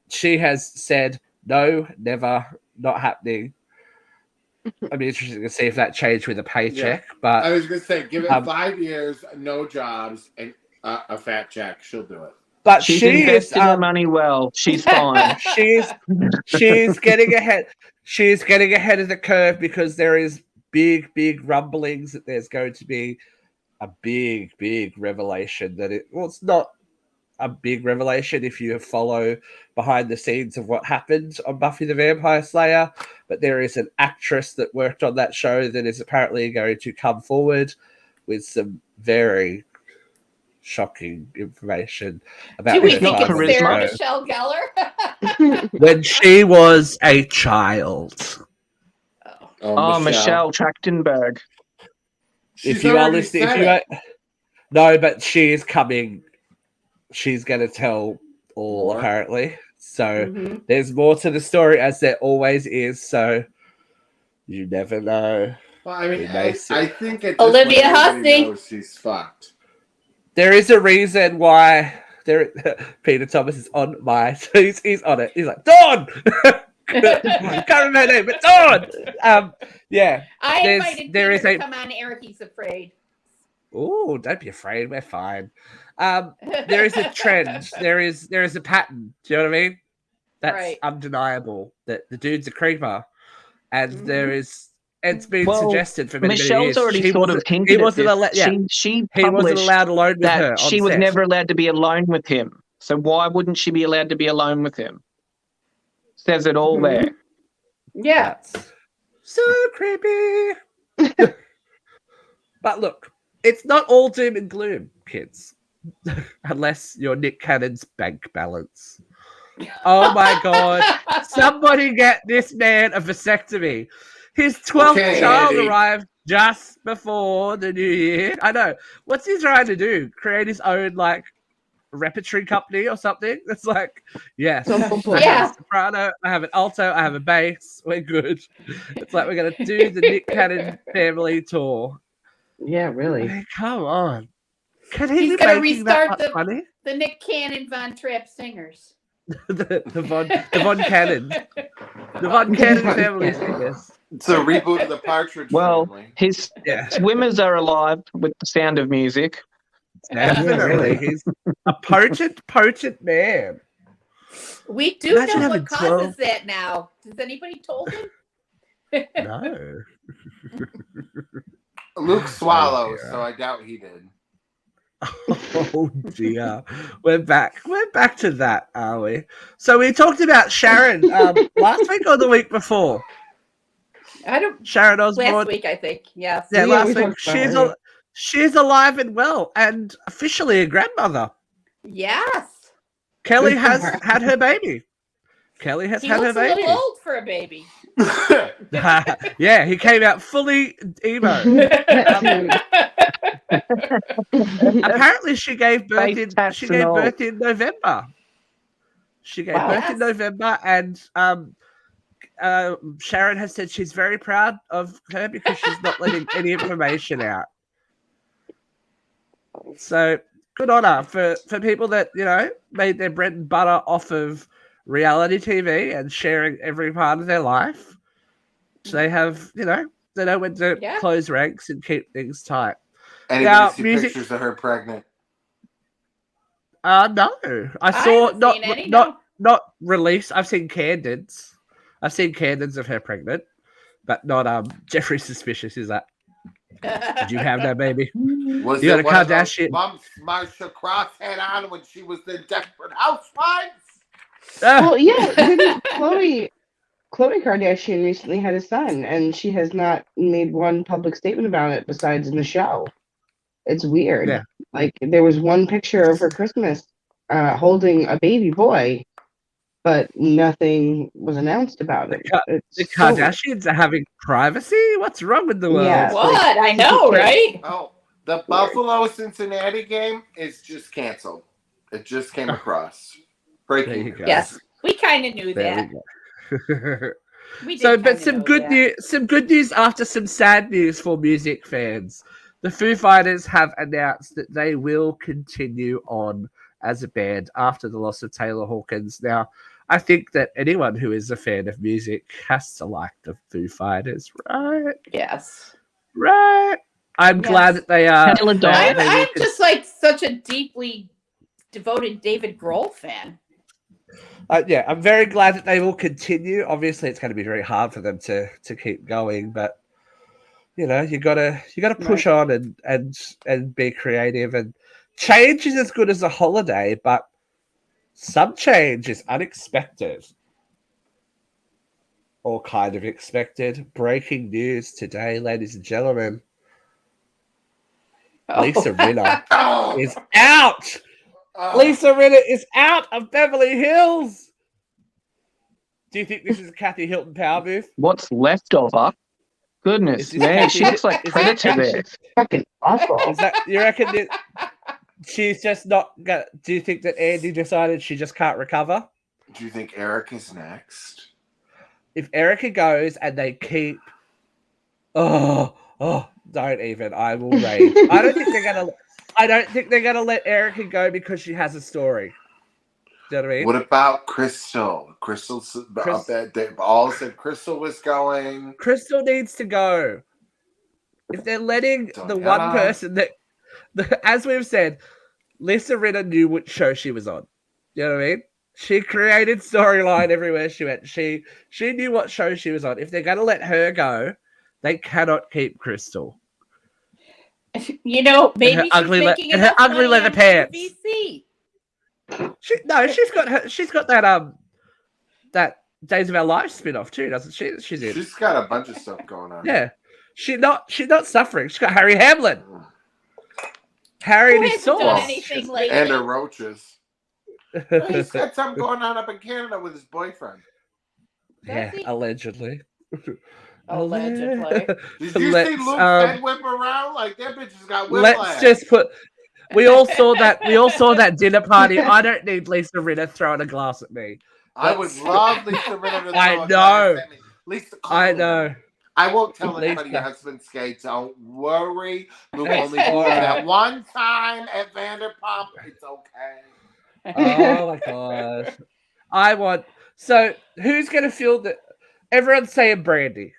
she has said no, never, not happening. I'd be interested to see if that changed with a paycheck. But I was going to say, give it 5 years, no jobs, and a fat check. She'll do it. But She's she invested is her money well. She's fine. she's getting ahead. She's getting ahead of the curve because there is big rumblings that there's going to be a big revelation it's not a big revelation if you follow behind the scenes of what happened on Buffy the Vampire Slayer, but there is an actress that worked on that show that is apparently going to come forward with some very shocking information about Do we her think it's charisma. Sarah Michelle Gellar? when she was a child. Oh, Michelle Trachtenberg. If you are listening, no, but she is coming. She's going to tell all, apparently. So there's more to the story, as there always is. So you never know. Well, I mean, I think at this Olivia point, everybody Hussey knows she's fucked. There is a reason why Peter Thomas is on my. He's on it. He's like, Dawn! I can't remember her name, but Dawn! Yeah. I invited Peter to come on air. He's afraid. Oh, don't be afraid. We're fine. There is a trend. There is a pattern. Do you know what I mean? That's undeniable. That the dude's a creeper, and there is. It's been suggested for many years. Michelle's already sort of hinted he wasn't at this. She he wasn't allowed alone with her. She was never allowed to be alone with him. So why wouldn't she be allowed to be alone with him? Says it all there. Yeah. That's so creepy. But look, it's not all doom and gloom, kids. Unless you're Nick Cannon's bank balance. Oh my God. Somebody get this man a vasectomy. His 12th child arrived just before the new year. I know. What's he trying to do? Create his own, repertory company or something? It's like, yes. I have a soprano, I have an alto, I have a bass. We're good. It's like we're going to do the Nick Cannon family tour. Yeah, really. I mean, come on. Can he He's be going to making restart that money? the Nick Cannon Von Trapp singers. the Von Cannon. The Von Cannon family singers. It's a reboot of the Partridge Family. His swimmers are alive with the sound of music. Definitely. He's a potent man. We do know what causes that now. Has anybody told him? No. Luke swallows, so I doubt he did. Oh dear. We're back to that, are we? So we talked about Sharon last week or the week before? Sharon Osbourne. Last week, I think. Yes. Yeah, last week. She's alive and well and officially a grandmother. Yes. Kelly has had her baby. Kelly has had her baby. He looks a little old for a baby. Yeah, he came out fully emo. Apparently, she gave birth in November. She gave birth in November, and Sharon has said she's very proud of her because she's not letting any information out. So good on her for people that made their bread and butter off of reality TV and sharing every part of their life. So they have, they know when to close ranks and keep things tight. Anybody see pictures of her pregnant? No. I saw not released. I've seen candids. I've seen candids of her pregnant, but not Jeffrey Suspicious. Is that? Did you have that baby? Was you it got a Kardashian? Bumps Marsha Cross had on when she was in Desperate Housewives. Well, yeah. Didn't Khloe Kardashian recently had a son, and she has not made one public statement about it besides in the show. It's weird. Yeah. Like there was one picture of her Christmas holding a baby boy, but nothing was announced about it. The Kardashians are having privacy? What's wrong with the world? Yeah, what? I know, right? Oh, the Buffalo-Cincinnati game is just canceled. It just came across. Breaking. Yes, we kind of knew that. But some good news after some sad news for music fans. The Foo Fighters have announced that they will continue on as a band after the loss of Taylor Hawkins. Now, I think that anyone who is a fan of music has to like the Foo Fighters, right? Yes. Right. I'm glad that they are. I'm just like such a deeply devoted David Grohl fan. Yeah, I'm very glad that they will continue. Obviously, it's going to be very hard for them to keep going, but you know, you gotta push on and be creative. And change is as good as a holiday, but some change is unexpected or kind of expected. Breaking news today, ladies and gentlemen. Lisa Rinna is out. Lisa Rinna is out of Beverly Hills. Do you think this is a Kathy Hilton power move? What's left of her? Goodness, man, she looks like Predator there. Fucking awful. Is that you reckon that she's just not gonna? Do you think that Andy decided she just can't recover? Do you think Eric is next? If Erica goes and they keep, don't even. I will rage. I don't think they're gonna let Erica go because she has a story. Do you know what I mean? What about Crystal? They all said Crystal was going. Crystal needs to go. If they're letting one person that, as we've said, Lisa Rinna knew which show she was on. You know what I mean? She created storyline everywhere she went. She knew what show she was on. If they're going to let her go, they cannot keep Crystal. You know, maybe she's making her ugly leather pants. VC. She's got that Days of Our Lives spin-off too, doesn't she? She's got a bunch of stuff going on. Yeah. She's not suffering. She's got Harry Hamlin. Harry and his sauce. And her roaches. He said something going on up in Canada with his boyfriend. Yeah, allegedly. Allegedly. Did you see Luke's head whip around? Like that bitch has got whiplash. Let's just put. We all saw that dinner party. I don't need Lisa Rinna throwing a glass at me. I would love Lisa Rinna to throw I a glass at me. Lisa, I know. I won't tell anybody your husband's gay. Don't worry. Luke only did that one time at Vanderpump. It's okay. Oh my gosh. So who's going to feel that? Everyone's saying Brandy.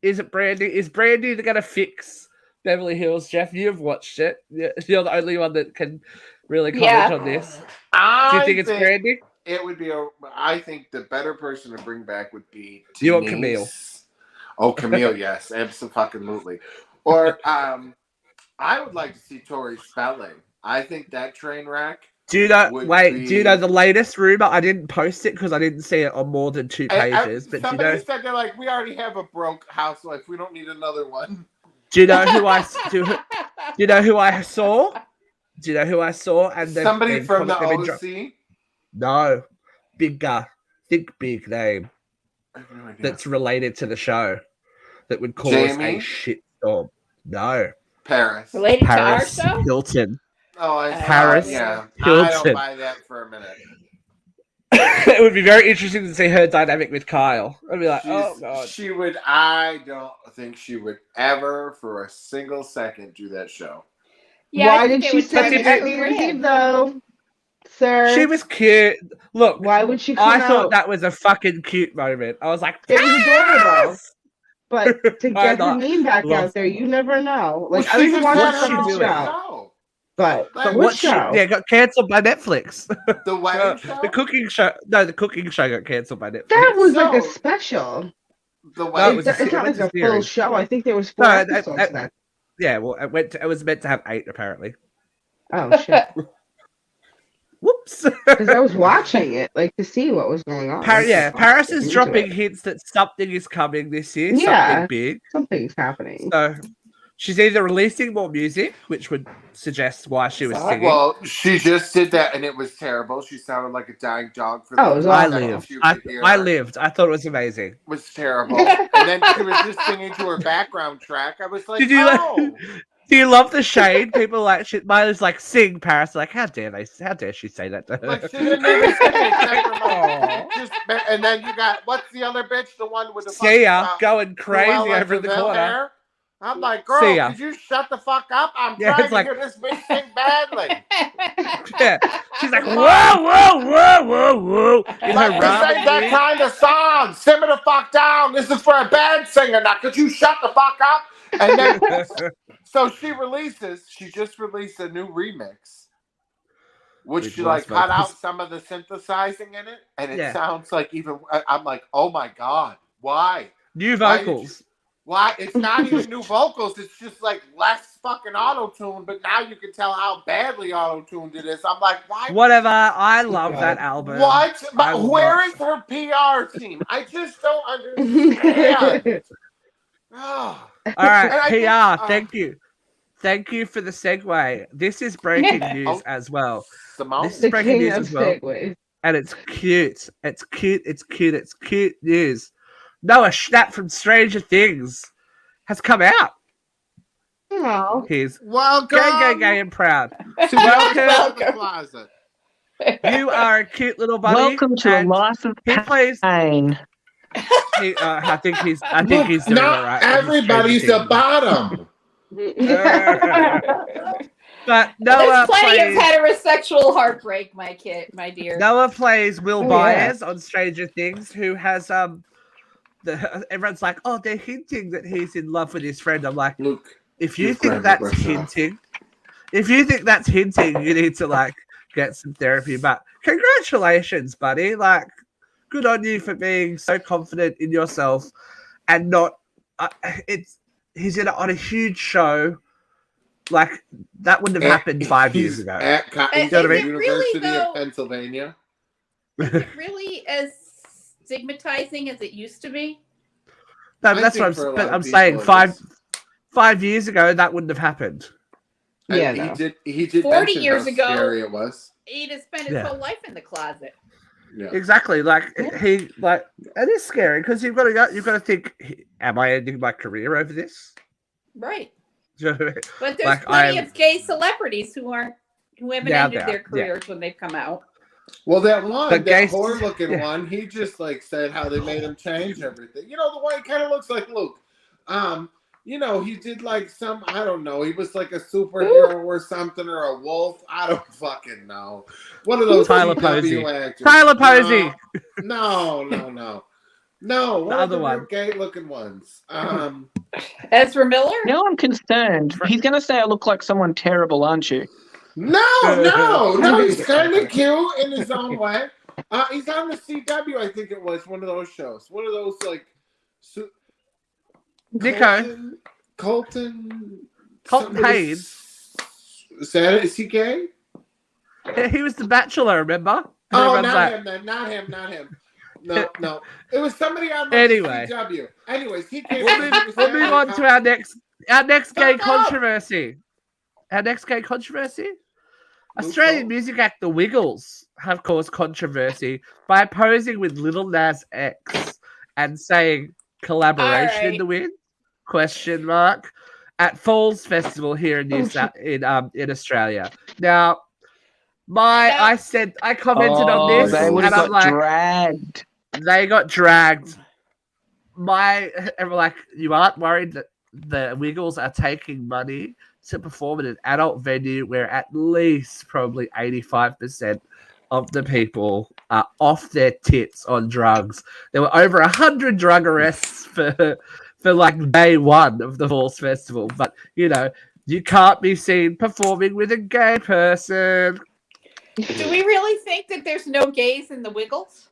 Is it Brandy? Is Brandy going to fix Beverly Hills? Jeff, you've watched it. You're the only one that can really comment on this. Do you think it's Brandy? It would be I think the better person to bring back would be Denise. You want Camille? Oh, Camille, yes, absolutely. Or I would like to see Tori Spelling. I think that train wreck. Do you know the latest rumor? I didn't post it because I didn't see it on more than 2 pages. But somebody said they're like, we already have a broke housewife. We don't need another one. Do you know who I do you know who I saw? Do you know who I saw? And somebody from the OC? No, big think big name that's related to the show that would cause a shitstorm. No, Paris related to our show. Hilton. Oh, Paris. Yeah, Hilton. I don't buy that for a minute. It would be very interesting to see her dynamic with Kyle. I'd be like, oh god. She would. I don't think she would ever, for a single second, do that show. Yeah, why did she say that New Year's Eve though, sir? She was cute. Look, why would she? I thought that was a fucking cute moment. I was like, it was adorable. But to get her name back out there, you never know. Like I don't want to see the show. But what show? Yeah, got cancelled by Netflix. The wedding show? The cooking show. No, the cooking show got cancelled by Netflix. That was like a special. The wedding it's not like a full show. I think there was 4 episodes. Yeah, well, it was meant to have 8 apparently. Oh shit! Whoops. Because I was watching it, like to see what was going on. Paris is dropping hints that something is coming this year. Yeah, something big. Something's happening. So she's either releasing more music, which would suggest why she was singing. Well, she just did that, and it was terrible. She sounded like a dying dog. For I lived. I thought it was amazing. It was terrible. And then she was just singing to her background track. I was like, do you love the shade? People like Miley's like sing Paris. Like, how dare she say that to her? Like, she didn't even sing it. And then you got what's the other bitch? The one with the Sia going crazy over in the corner. Hair? I'm like, See girl, ya. could you shut the fuck up? I'm Yeah, trying it's to like- hear this bitch sing badly. Yeah. She's like, whoa, whoa, whoa, whoa, whoa. In her Like, this ramen ain't that wig. kind of song. Simmer the fuck down. This is for a bad singer. Now, could you shut the fuck up? And then, so she just released a new remix, which With she worse like cut vocals. out some of the synthesizing in it, and it Yeah. sounds like even. I'm like, oh my god, why? New Why did vocals. Why? It's not even new vocals. It's just like less fucking auto-tune, but now you can tell how badly auto-tuned it is. I'm like, why? Whatever. I love that album. What? I But will where not- is her PR team? I just don't understand. Oh. All right, And I PR. think, Thank you. Thank you for the segue. This is breaking news Oh. as well. Simone? This is The breaking king news of as well. segues. And it's cute. It's cute. It's cute. It's cute news. Noah Schnapp from Stranger Things has come out. Oh. He's Welcome. gay, and proud. To welcome Welcome. to the closet. You are a cute little buddy. Welcome to a and life of he plays. pain. I think he's Look, doing all not right. everybody's Stranger the Things. bottom. But There's Noah plenty plays. of heterosexual heartbreak, my dear. Noah plays Will Oh, Byers on Stranger Things, who has everyone's like, oh, they're hinting that he's in love with his friend. I'm like, Luke, if you your think friend that's with herself. hinting, you need to like get some therapy. But congratulations, buddy! Like, good on you for being so confident in yourself and not. He's on a huge show. Like that wouldn't have happened 5 years ago. At Cotton Is it University really, though? of Pennsylvania. Is it really as stigmatizing as it used to be? No, I that's think what for a lot but of I'm people saying. it Five is. 5 years ago, that wouldn't have happened. Yeah, And no. he did 40 mention years how ago. scary it was. He'd have spent his Yeah. whole life in the closet. Yeah. Exactly. Like it is scary because you've got to think, am I ending my career over this? Right. Do you know what I mean? But there's Like, plenty I'm- of gay celebrities who haven't Yeah, ended there their are. careers when they've come out. Well, that one, But that gay- whore-looking yeah. one, he just like said how they made him change everything. You know, the one he kind of looks like Luke. You know, he did like some, I don't know, he was like a superhero or something or a wolf. I don't fucking know. One of those Tyler CW Posey. actors. Tyler Posey. No, one The of other the one. gay-looking ones. Ezra Miller? Now I'm concerned. He's going to say I look like someone terrible, aren't you? No, he's kind of cute in his own way. He's on the CW, I think it was, one of those shows. One of those, like, Nico. Colton Haynes. Is he gay? He was the Bachelor, remember? And Oh, everyone's not like, him then. Not him. No. It was somebody on the Anyway. CW. Anyways, he came We'll move on to our next gay Stop. controversy. Our next gay controversy? Australian music act The Wiggles have caused controversy by posing with Lil Nas X and saying collaboration in Alright. the wind? Question mark. At Falls Festival here in in Australia. Now, I commented on this, They would and have I'm got like, dragged. they got dragged. And we're like, you aren't worried that the Wiggles are taking money to perform at an adult venue where at least probably 85% of the people are off their tits on drugs. There were over 100 drug arrests for like day one of the Falls Festival, but you know, you can't be seen performing with a gay person. Do we really think that there's no gays in the Wiggles?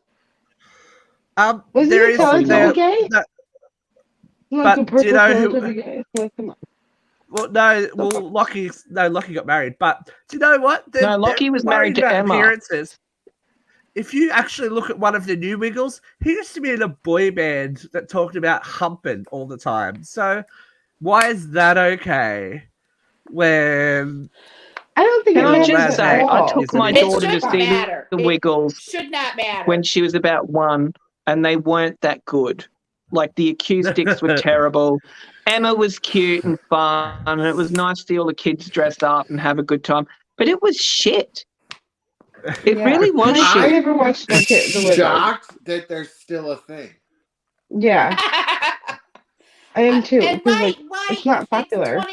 Wasn't there it is supposed to there- be gay? no, Like but the do you know purple who- to be gay? Like, come on. Lockie got married, but do you know what? No, Lockie was married to worried about Emma. appearances. If you actually look at one of the new Wiggles, he used to be in a boy band that talked about humping all the time. So why is that okay? When I don't think Can it I matters just at say, I all. took my It daughter to shouldn't see matter. the It Wiggles should not matter. when she was about 1, and they weren't that good. Like, the acoustics were terrible. Emma was cute and fun, and it was nice to see all the kids dressed up and have a good time. But it was shit. It Yeah. really was I shit. never watched the Wiggles. shocked that there's still a thing. Yeah. I am too. And because, why it's not popular. It's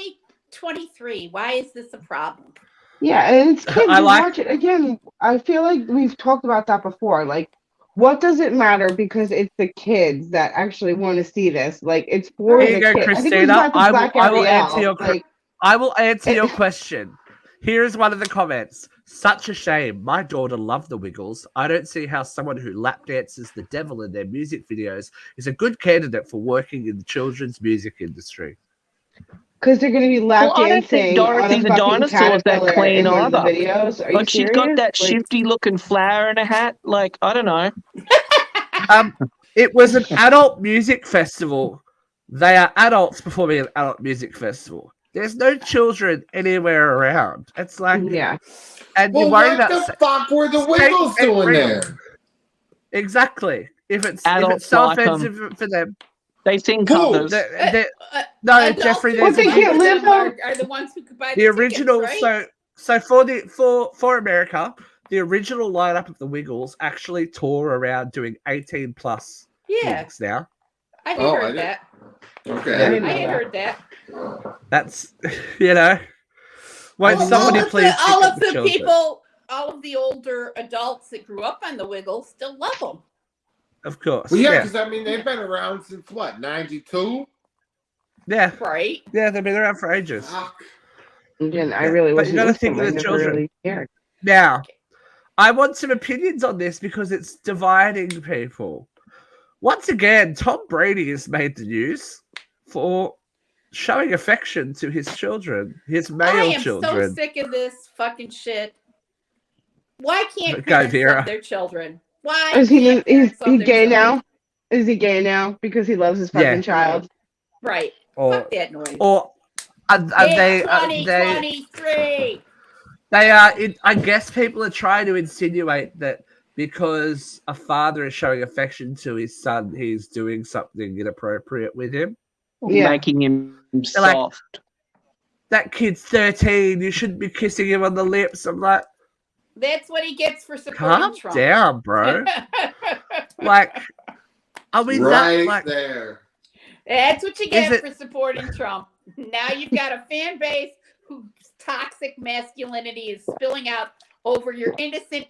2023. Why is this a problem? Yeah, and it's kids I who like- watch it. Again, I feel like we've talked about that before. Like, what does it matter? Because it's the kids that actually want to see this. Like, it's for Here the you go, kids. I think it was Christina. about the Black I will Ariel. answer your Like, I will answer your question. Here's one of the comments. Such a shame. My daughter loved the Wiggles. I don't see how someone who lap dances the devil in their music videos is a good candidate for working in the children's music industry. because they're going to be lap Well, I don't think dancing on Dorothy a the fucking dinosaur's that caterpillar clean in one of the either. videos. Are you Like, she's got serious? that shifty looking flower in a hat. Like, I don't know. It was an adult music festival. They are adults performing an adult music festival. There's no children anywhere around. It's like, Yeah. and Well, you're worried what about the fuck were the safe Wiggles and doing real. there? Exactly. If it's Adults so like 'em. offensive for them, They sing Who? covers. no, Adults Jeffrey. who There's they a can't live, though? are the ones who could buy the the original. tickets, right? So for America, the original lineup of the Wiggles actually tour around doing 18 plus Yeah, gigs now. I had Oh, I heard didn't- that. Okay. I didn't I know had that. heard that. That's won't Well, somebody please all think of the the children? people, all of the older adults that grew up on the Wiggles still love them. Of course. Well, yeah, yeah. because I mean they've been around since what, 92? Yeah. Right. Yeah, they've been around for ages. Fuck. Again, I Yeah, really but you wasn't gotta into think them. of I the never children. really cared. Now, I want some opinions on this because it's dividing people. Once again, Tom Brady has made the news for showing affection to his children, his I male am children. so sick of this fucking shit. Why can't Go, parents Vera. love their children? Why Is he can't parents love he their gay children? now? Is he gay now because he loves his fucking Yeah. child? Right. Or, Fuck that noise. or are they? It's 2023. They are. I guess people are trying to insinuate that because a father is showing affection to his son, he's doing something inappropriate with him. Yeah. Making him They're like, soft. that kid's 13. You shouldn't be kissing him on the lips. I'm like, That's what he gets for supporting calm Trump. down, bro. Like, are we Right that like? there. That's what you get Is it- for supporting Trump. Now you've got a fan base whose toxic masculinity is spilling out over your innocent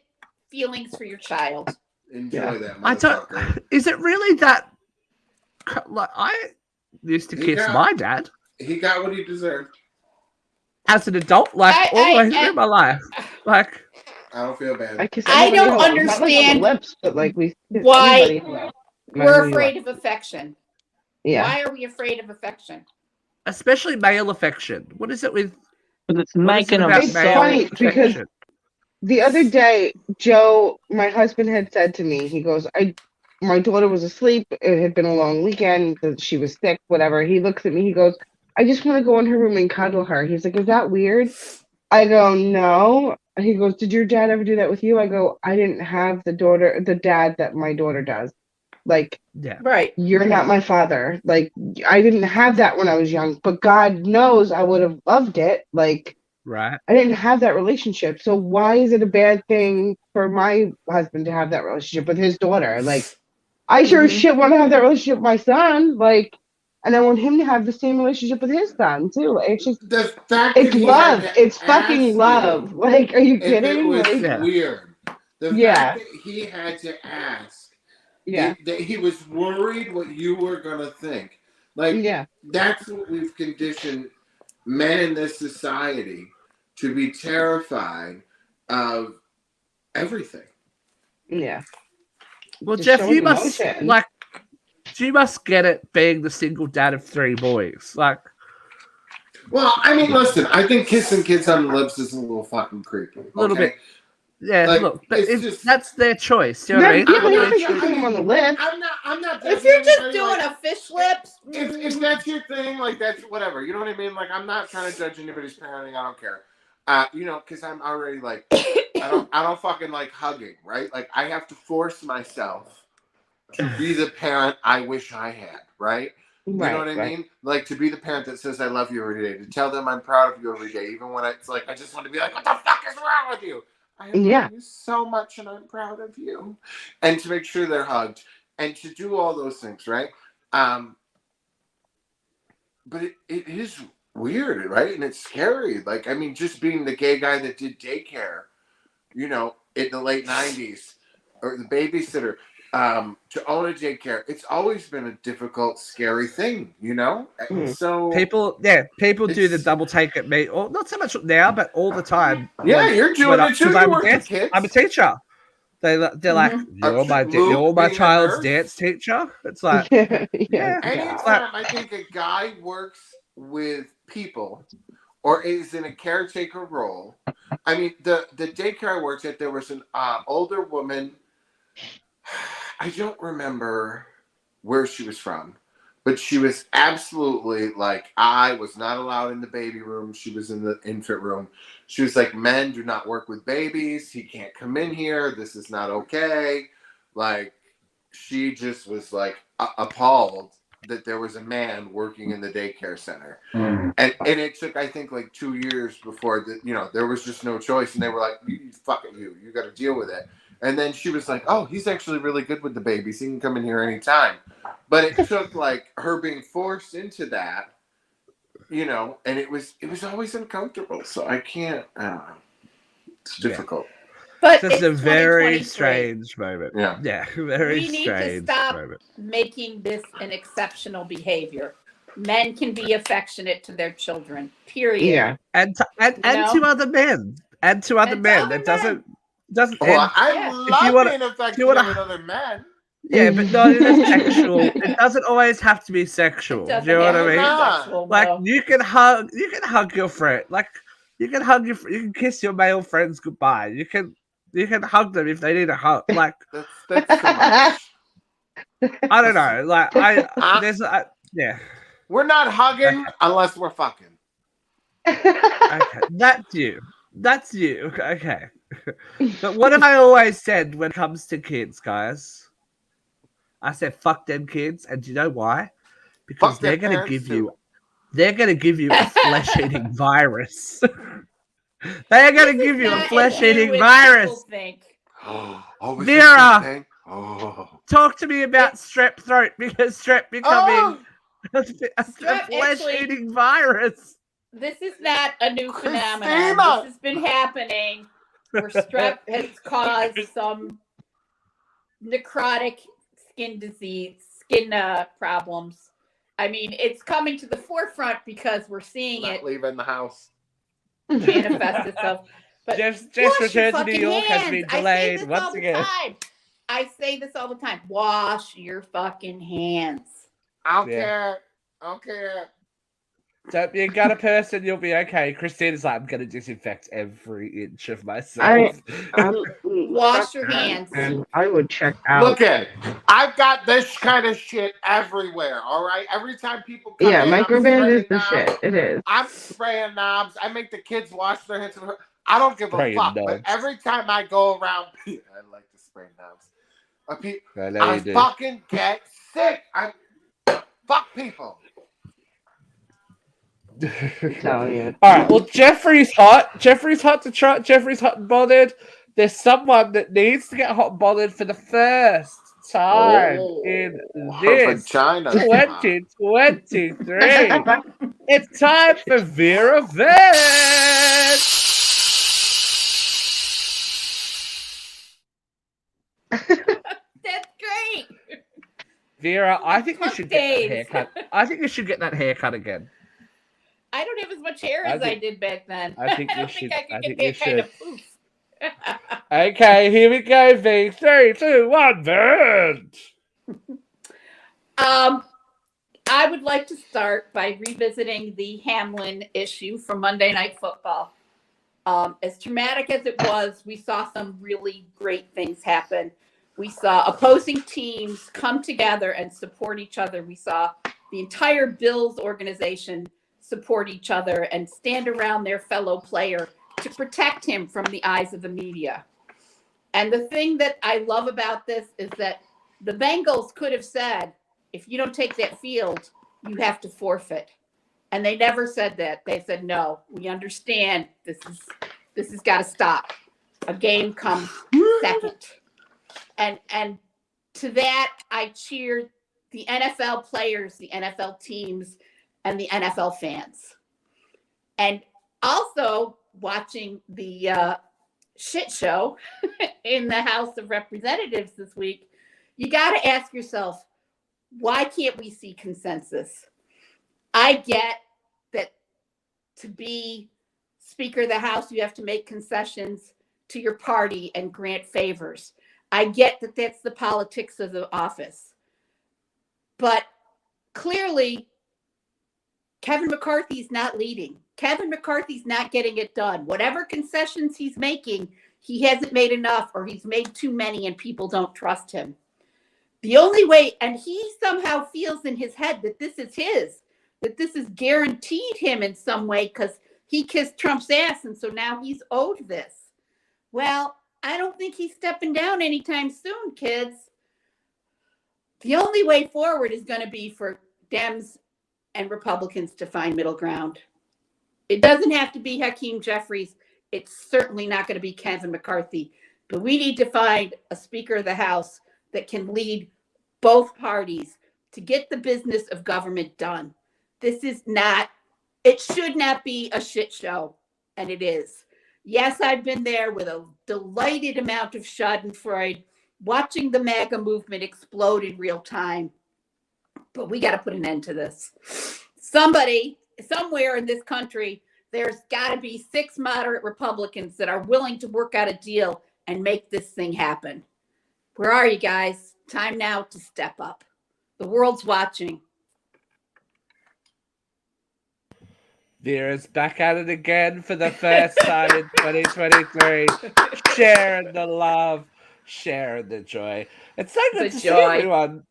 feelings for your child. Enjoy Yeah. that I don't. motherfucker. Is it really that? Like, I used to kiss Yeah. my dad He got what he deserved. as an adult, like all the way through my life. Like, I don't feel bad. I kiss I everybody don't else. Not like on the understand lips, but like we kiss why everybody else. No matter We're who you afraid are. of affection. Yeah. Why are we afraid of affection? especially male affection. What is it with? But it's What is it making them about It's male funny because affection? the other day, Joe, my husband, had said to me, he goes, my daughter was asleep. It had been a long weekend. She was sick, whatever. He looks at me, he goes, I just want to go in her room and cuddle her. He's like, is that weird? I go, no. He goes, did your dad ever do that with you? I go, I didn't have the dad that my daughter does. Like, Yeah. Right. you're not my father. Like, I didn't have that when I was young, but God knows I would have loved it. Like, Right. I didn't have that relationship. So why is it a bad thing for my husband to have that relationship with his daughter? Like, I sure as shit want to have that relationship with my son. Like, and I want him to have the same relationship with his son too. Like, it's just, The fact it's that he love. had to It's ask fucking you love. Like, are you if it kidding? was Like, Yeah. weird. The Yeah. fact that he had to ask. yeah, That he was worried what you were gonna think. Like, yeah, that's what we've conditioned men in this society to be terrified of everything. yeah. Well, Just Jeff, showing you must emotion. like. You must get it being the single dad of 3 boys. Like, Well, I mean, listen, I think kissing kids on the lips is a little fucking creepy. a little okay? bit. Yeah, Like, look, but it's just- that's their choice. You know what I mean? Yeah, but I'm you not- can kiss him on the lips. I'm not If judging you're just anybody, doing like, a fish lips, if that's your thing, like, that's whatever. You know what I mean? Like, I'm not trying to judge anybody's parenting. I don't care. You know, because I'm already like, I don't fucking like hugging, right? Like, I have to force myself to be the parent I wish I had, right? You know what I mean? Like, to be the parent that says I love you every day, to tell them I'm proud of you every day, even when it's like I just want to be like, what the fuck is wrong with you? I love you so much, and I'm proud of you. And to make sure they're hugged, and to do all those things, right? but it is weird, right? And it's scary. Like, I mean, just being the gay guy that did daycare, you know, in the late 90s, or the babysitter, to own a daycare, it's always been a difficult, scary thing, you know? And so people do the double take at me, or not so much now, but all the time. Yeah, you're doing it too. You work with kids. I'm a teacher. They're like, you're my child's dance teacher. It's like, yeah. Anytime I think a guy works with people or is in a caretaker role, I mean, the daycare I worked at, there was an older woman. I don't remember where she was from, but she was absolutely like, I was not allowed in the baby room. She was in the infant room. She was like, men do not work with babies. He can't come in here. This is not okay. Like, she just was like appalled that there was a man working in the daycare center. And it took, I think, like 2 years before there was just no choice. And they were like, fuck it, you got to deal with it. And then she was like, oh, he's actually really good with the babies. He can come in here anytime. But it took like her being forced into that, and it was always uncomfortable. So I don't know. It's difficult. But it's a very strange moment. Yeah. Very we need strange to stop moment. making this an exceptional behavior. Men can be affectionate to their children. Period. Yeah. And to other men. And to other men. It doesn't. I love being affectionate with other men. Yeah, but not in a sexual. It doesn't always have to be sexual. Do you know what I mean? Sexual, like no. you can hug your friend. Like you can kiss your male friends goodbye. You can hug them if they need a hug. Like that's too much. I don't know. Like yeah. We're not hugging unless we're fucking. Okay, that's you. That's you. Okay. But what have I always said when it comes to kids, guys? I said, fuck them kids. And do you know why? Because they're going to give you a flesh-eating virus. They are going to give you a flesh-eating virus. Vera, talk to me about strep throat, because strep becoming a flesh-eating virus. This is not a new phenomenon. This has been happening where strep has caused some necrotic skin disease, skin problems. I mean, it's coming to the forefront because we're seeing it leaving the house manifest itself. But Jeff's return to New York has been delayed once again. I say this all the time. Wash your fucking hands. I don't care. So you got a person, you'll be okay. Christina's like, I'm going to disinfect every inch of myself. Wash your hands. And I would check out. Look at it. I've got this kind of shit everywhere, all right? Every time people come in, microban is the shit. It is. I'm spraying knobs. I make the kids wash their hands. I don't give a fuck. But every time I go around, I like to spray knobs. I fucking get sick. Fuck people. I'm telling you. All right. Well, Jeffrey's hot. Jeffrey's hot and bothered. There's someone that needs to get hot and bothered for the first time in this 2023. It's time for Vera Vance. That's great. Vera, I think you should get that haircut. I think you should get that haircut again. I don't have as much hair as I did back then. I think I you should. think I could get that kind of poof. Okay, here we go, V. 3, 2, 1, Vance. I would like to start by revisiting the Hamlin issue from Monday Night Football. As traumatic as it was, we saw some really great things happen. We saw opposing teams come together and support each other. We saw the entire Bills organization support each other and stand around their fellow player to protect him from the eyes of the media. And the thing that I love about this is that the Bengals could have said, if you don't take that field, you have to forfeit. And they never said that. They said, no, we understand this has got to stop. A game comes second. And to that, I cheered the NFL players, the NFL teams, and the NFL fans. And also watching the shit show in the House of Representatives this week, you got to ask yourself, why can't we see consensus? I get that to be Speaker of the House, you have to make concessions to your party and grant favors. I get that that's the politics of the office. But clearly, Kevin McCarthy's not leading. Kevin McCarthy's not getting it done. Whatever concessions he's making, he hasn't made enough, or he's made too many and people don't trust him. The only way, and he somehow feels in his head that this is his, that this is guaranteed him in some way because he kissed Trump's ass, and so now he's owed this. Well, I don't think he's stepping down anytime soon, kids. The only way forward is going to be for Dems and Republicans to find middle ground. It doesn't have to be Hakeem Jeffries. It's certainly not going to be Kevin McCarthy. But we need to find a Speaker of the House that can lead both parties to get the business of government done. This is not, it should not be a shit show, and it is. Yes, I've been there with a delighted amount of schadenfreude, watching the MAGA movement explode in real time. But we got to put an end to this. Somebody, somewhere in this country, there's got to be 6 moderate Republicans that are willing to work out a deal and make this thing happen. Where are you guys? Time now to step up. The world's watching. Vera's back at it again for the first time in 2023. Sharing the love, sharing the joy. It's so good to see everyone.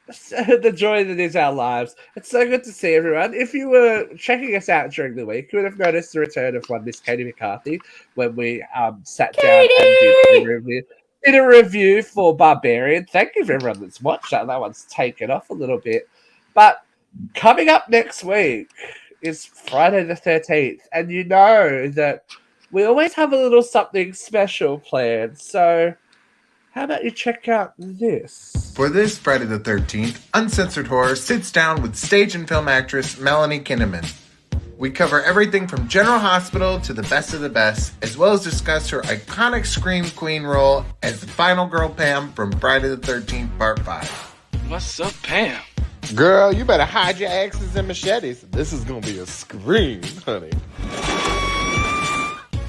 The joy that is our lives. It's so good to see everyone. If you were checking us out during the week, you would have noticed the return of one Miss Katie McCarthy when we sat down and did a review for Barbarian. Thank you for everyone that's watched that. That one's taken off a little bit. But coming up next week is Friday the 13th. And you know that we always have a little something special planned. So how about you check out this? For this Friday the 13th, Uncensored Horror sits down with stage and film actress Melanie Kinnaman. We cover everything from General Hospital to The Best of the Best, as well as discuss her iconic Scream Queen role as the final girl Pam from Friday the 13th Part 5. What's up, Pam? Girl, you better hide your axes and machetes. This is gonna be a scream, honey.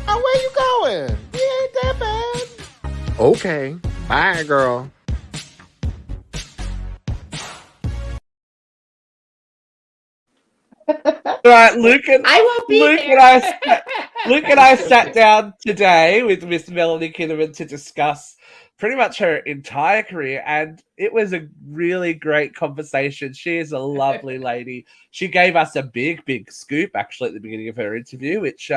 Oh, where you going? You ain't that bad. Okay, bye, girl. Right, Luke and I won't be Luke there. Luke and I sat down today with Miss Melanie Kinnaman to discuss pretty much her entire career, and it was a really great conversation. She is a lovely lady. She gave us a big scoop actually at the beginning of her interview, which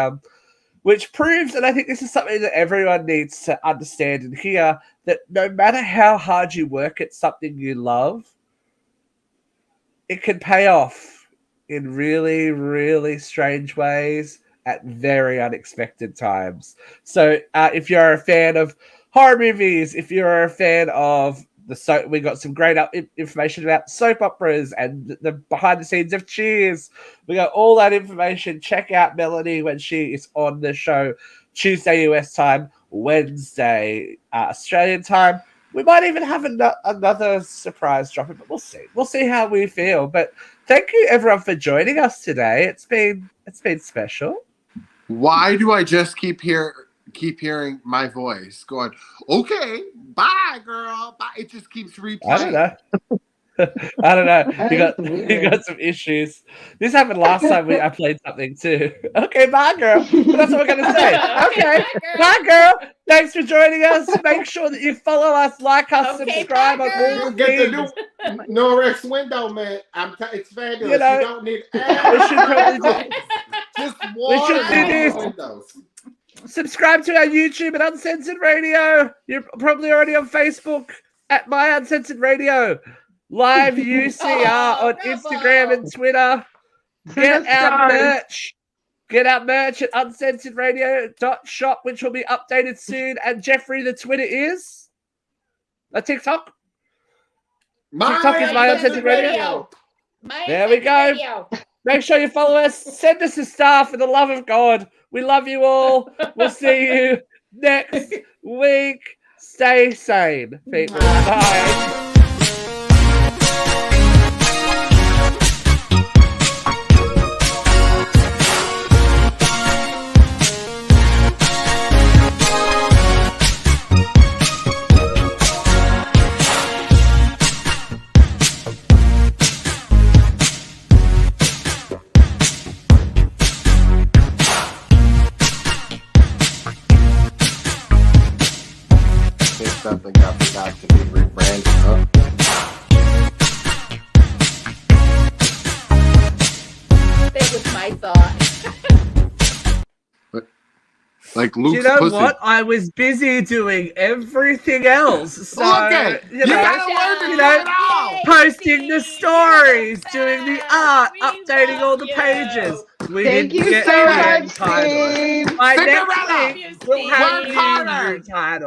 proves, and I think this is something that everyone needs to understand and hear, that no matter how hard you work at something you love, it can pay off in really, really strange ways at very unexpected times. So if you're a fan of horror movies, if you're a fan of we got some great information about soap operas and the behind the scenes of Cheers. We got all that information. Check out Melanie when she is on the show Tuesday US time, Wednesday Australian time. We might even have another surprise drop, but we'll see. We'll see how we feel. But thank you everyone for joining us today. It's been special. Why do I just keep hearing my voice going, okay, bye, girl, bye? It just keeps replaying. I don't know. I don't know. You got some issues. This happened last time I played something too. Okay, bye, girl. But that's what we're gonna say. Okay, bye, girl. Thanks for joining us. Make sure that you follow us, like us, subscribe on Google. Get the new Norex window, man. It's fabulous. You don't need. We should probably just one do this. Windows. Subscribe to our YouTube at Uncensored Radio. You're probably already on Facebook at My Uncensored Radio. Live UCR on Instagram and Twitter. Get our merch. Get our merch at uncensoredradio.shop, which will be updated soon. And Jeffrey, the Twitter is a TikTok. TikTok is My Uncensored Radio. There we go. Make sure you follow us. Send us a star for the love of God. We love you all. We'll see you next week. Stay sane, people. Bye. Something I forgot to be rebranded. That was my thought. Like Luke's you know pussy. what? I was busy doing everything else. So, Look at you know, posting the stories, doing the art, updating all the pages. We Thank didn't you get so new much, titles. Steve. By Cinderella! next week, we'll have Work harder! new titles.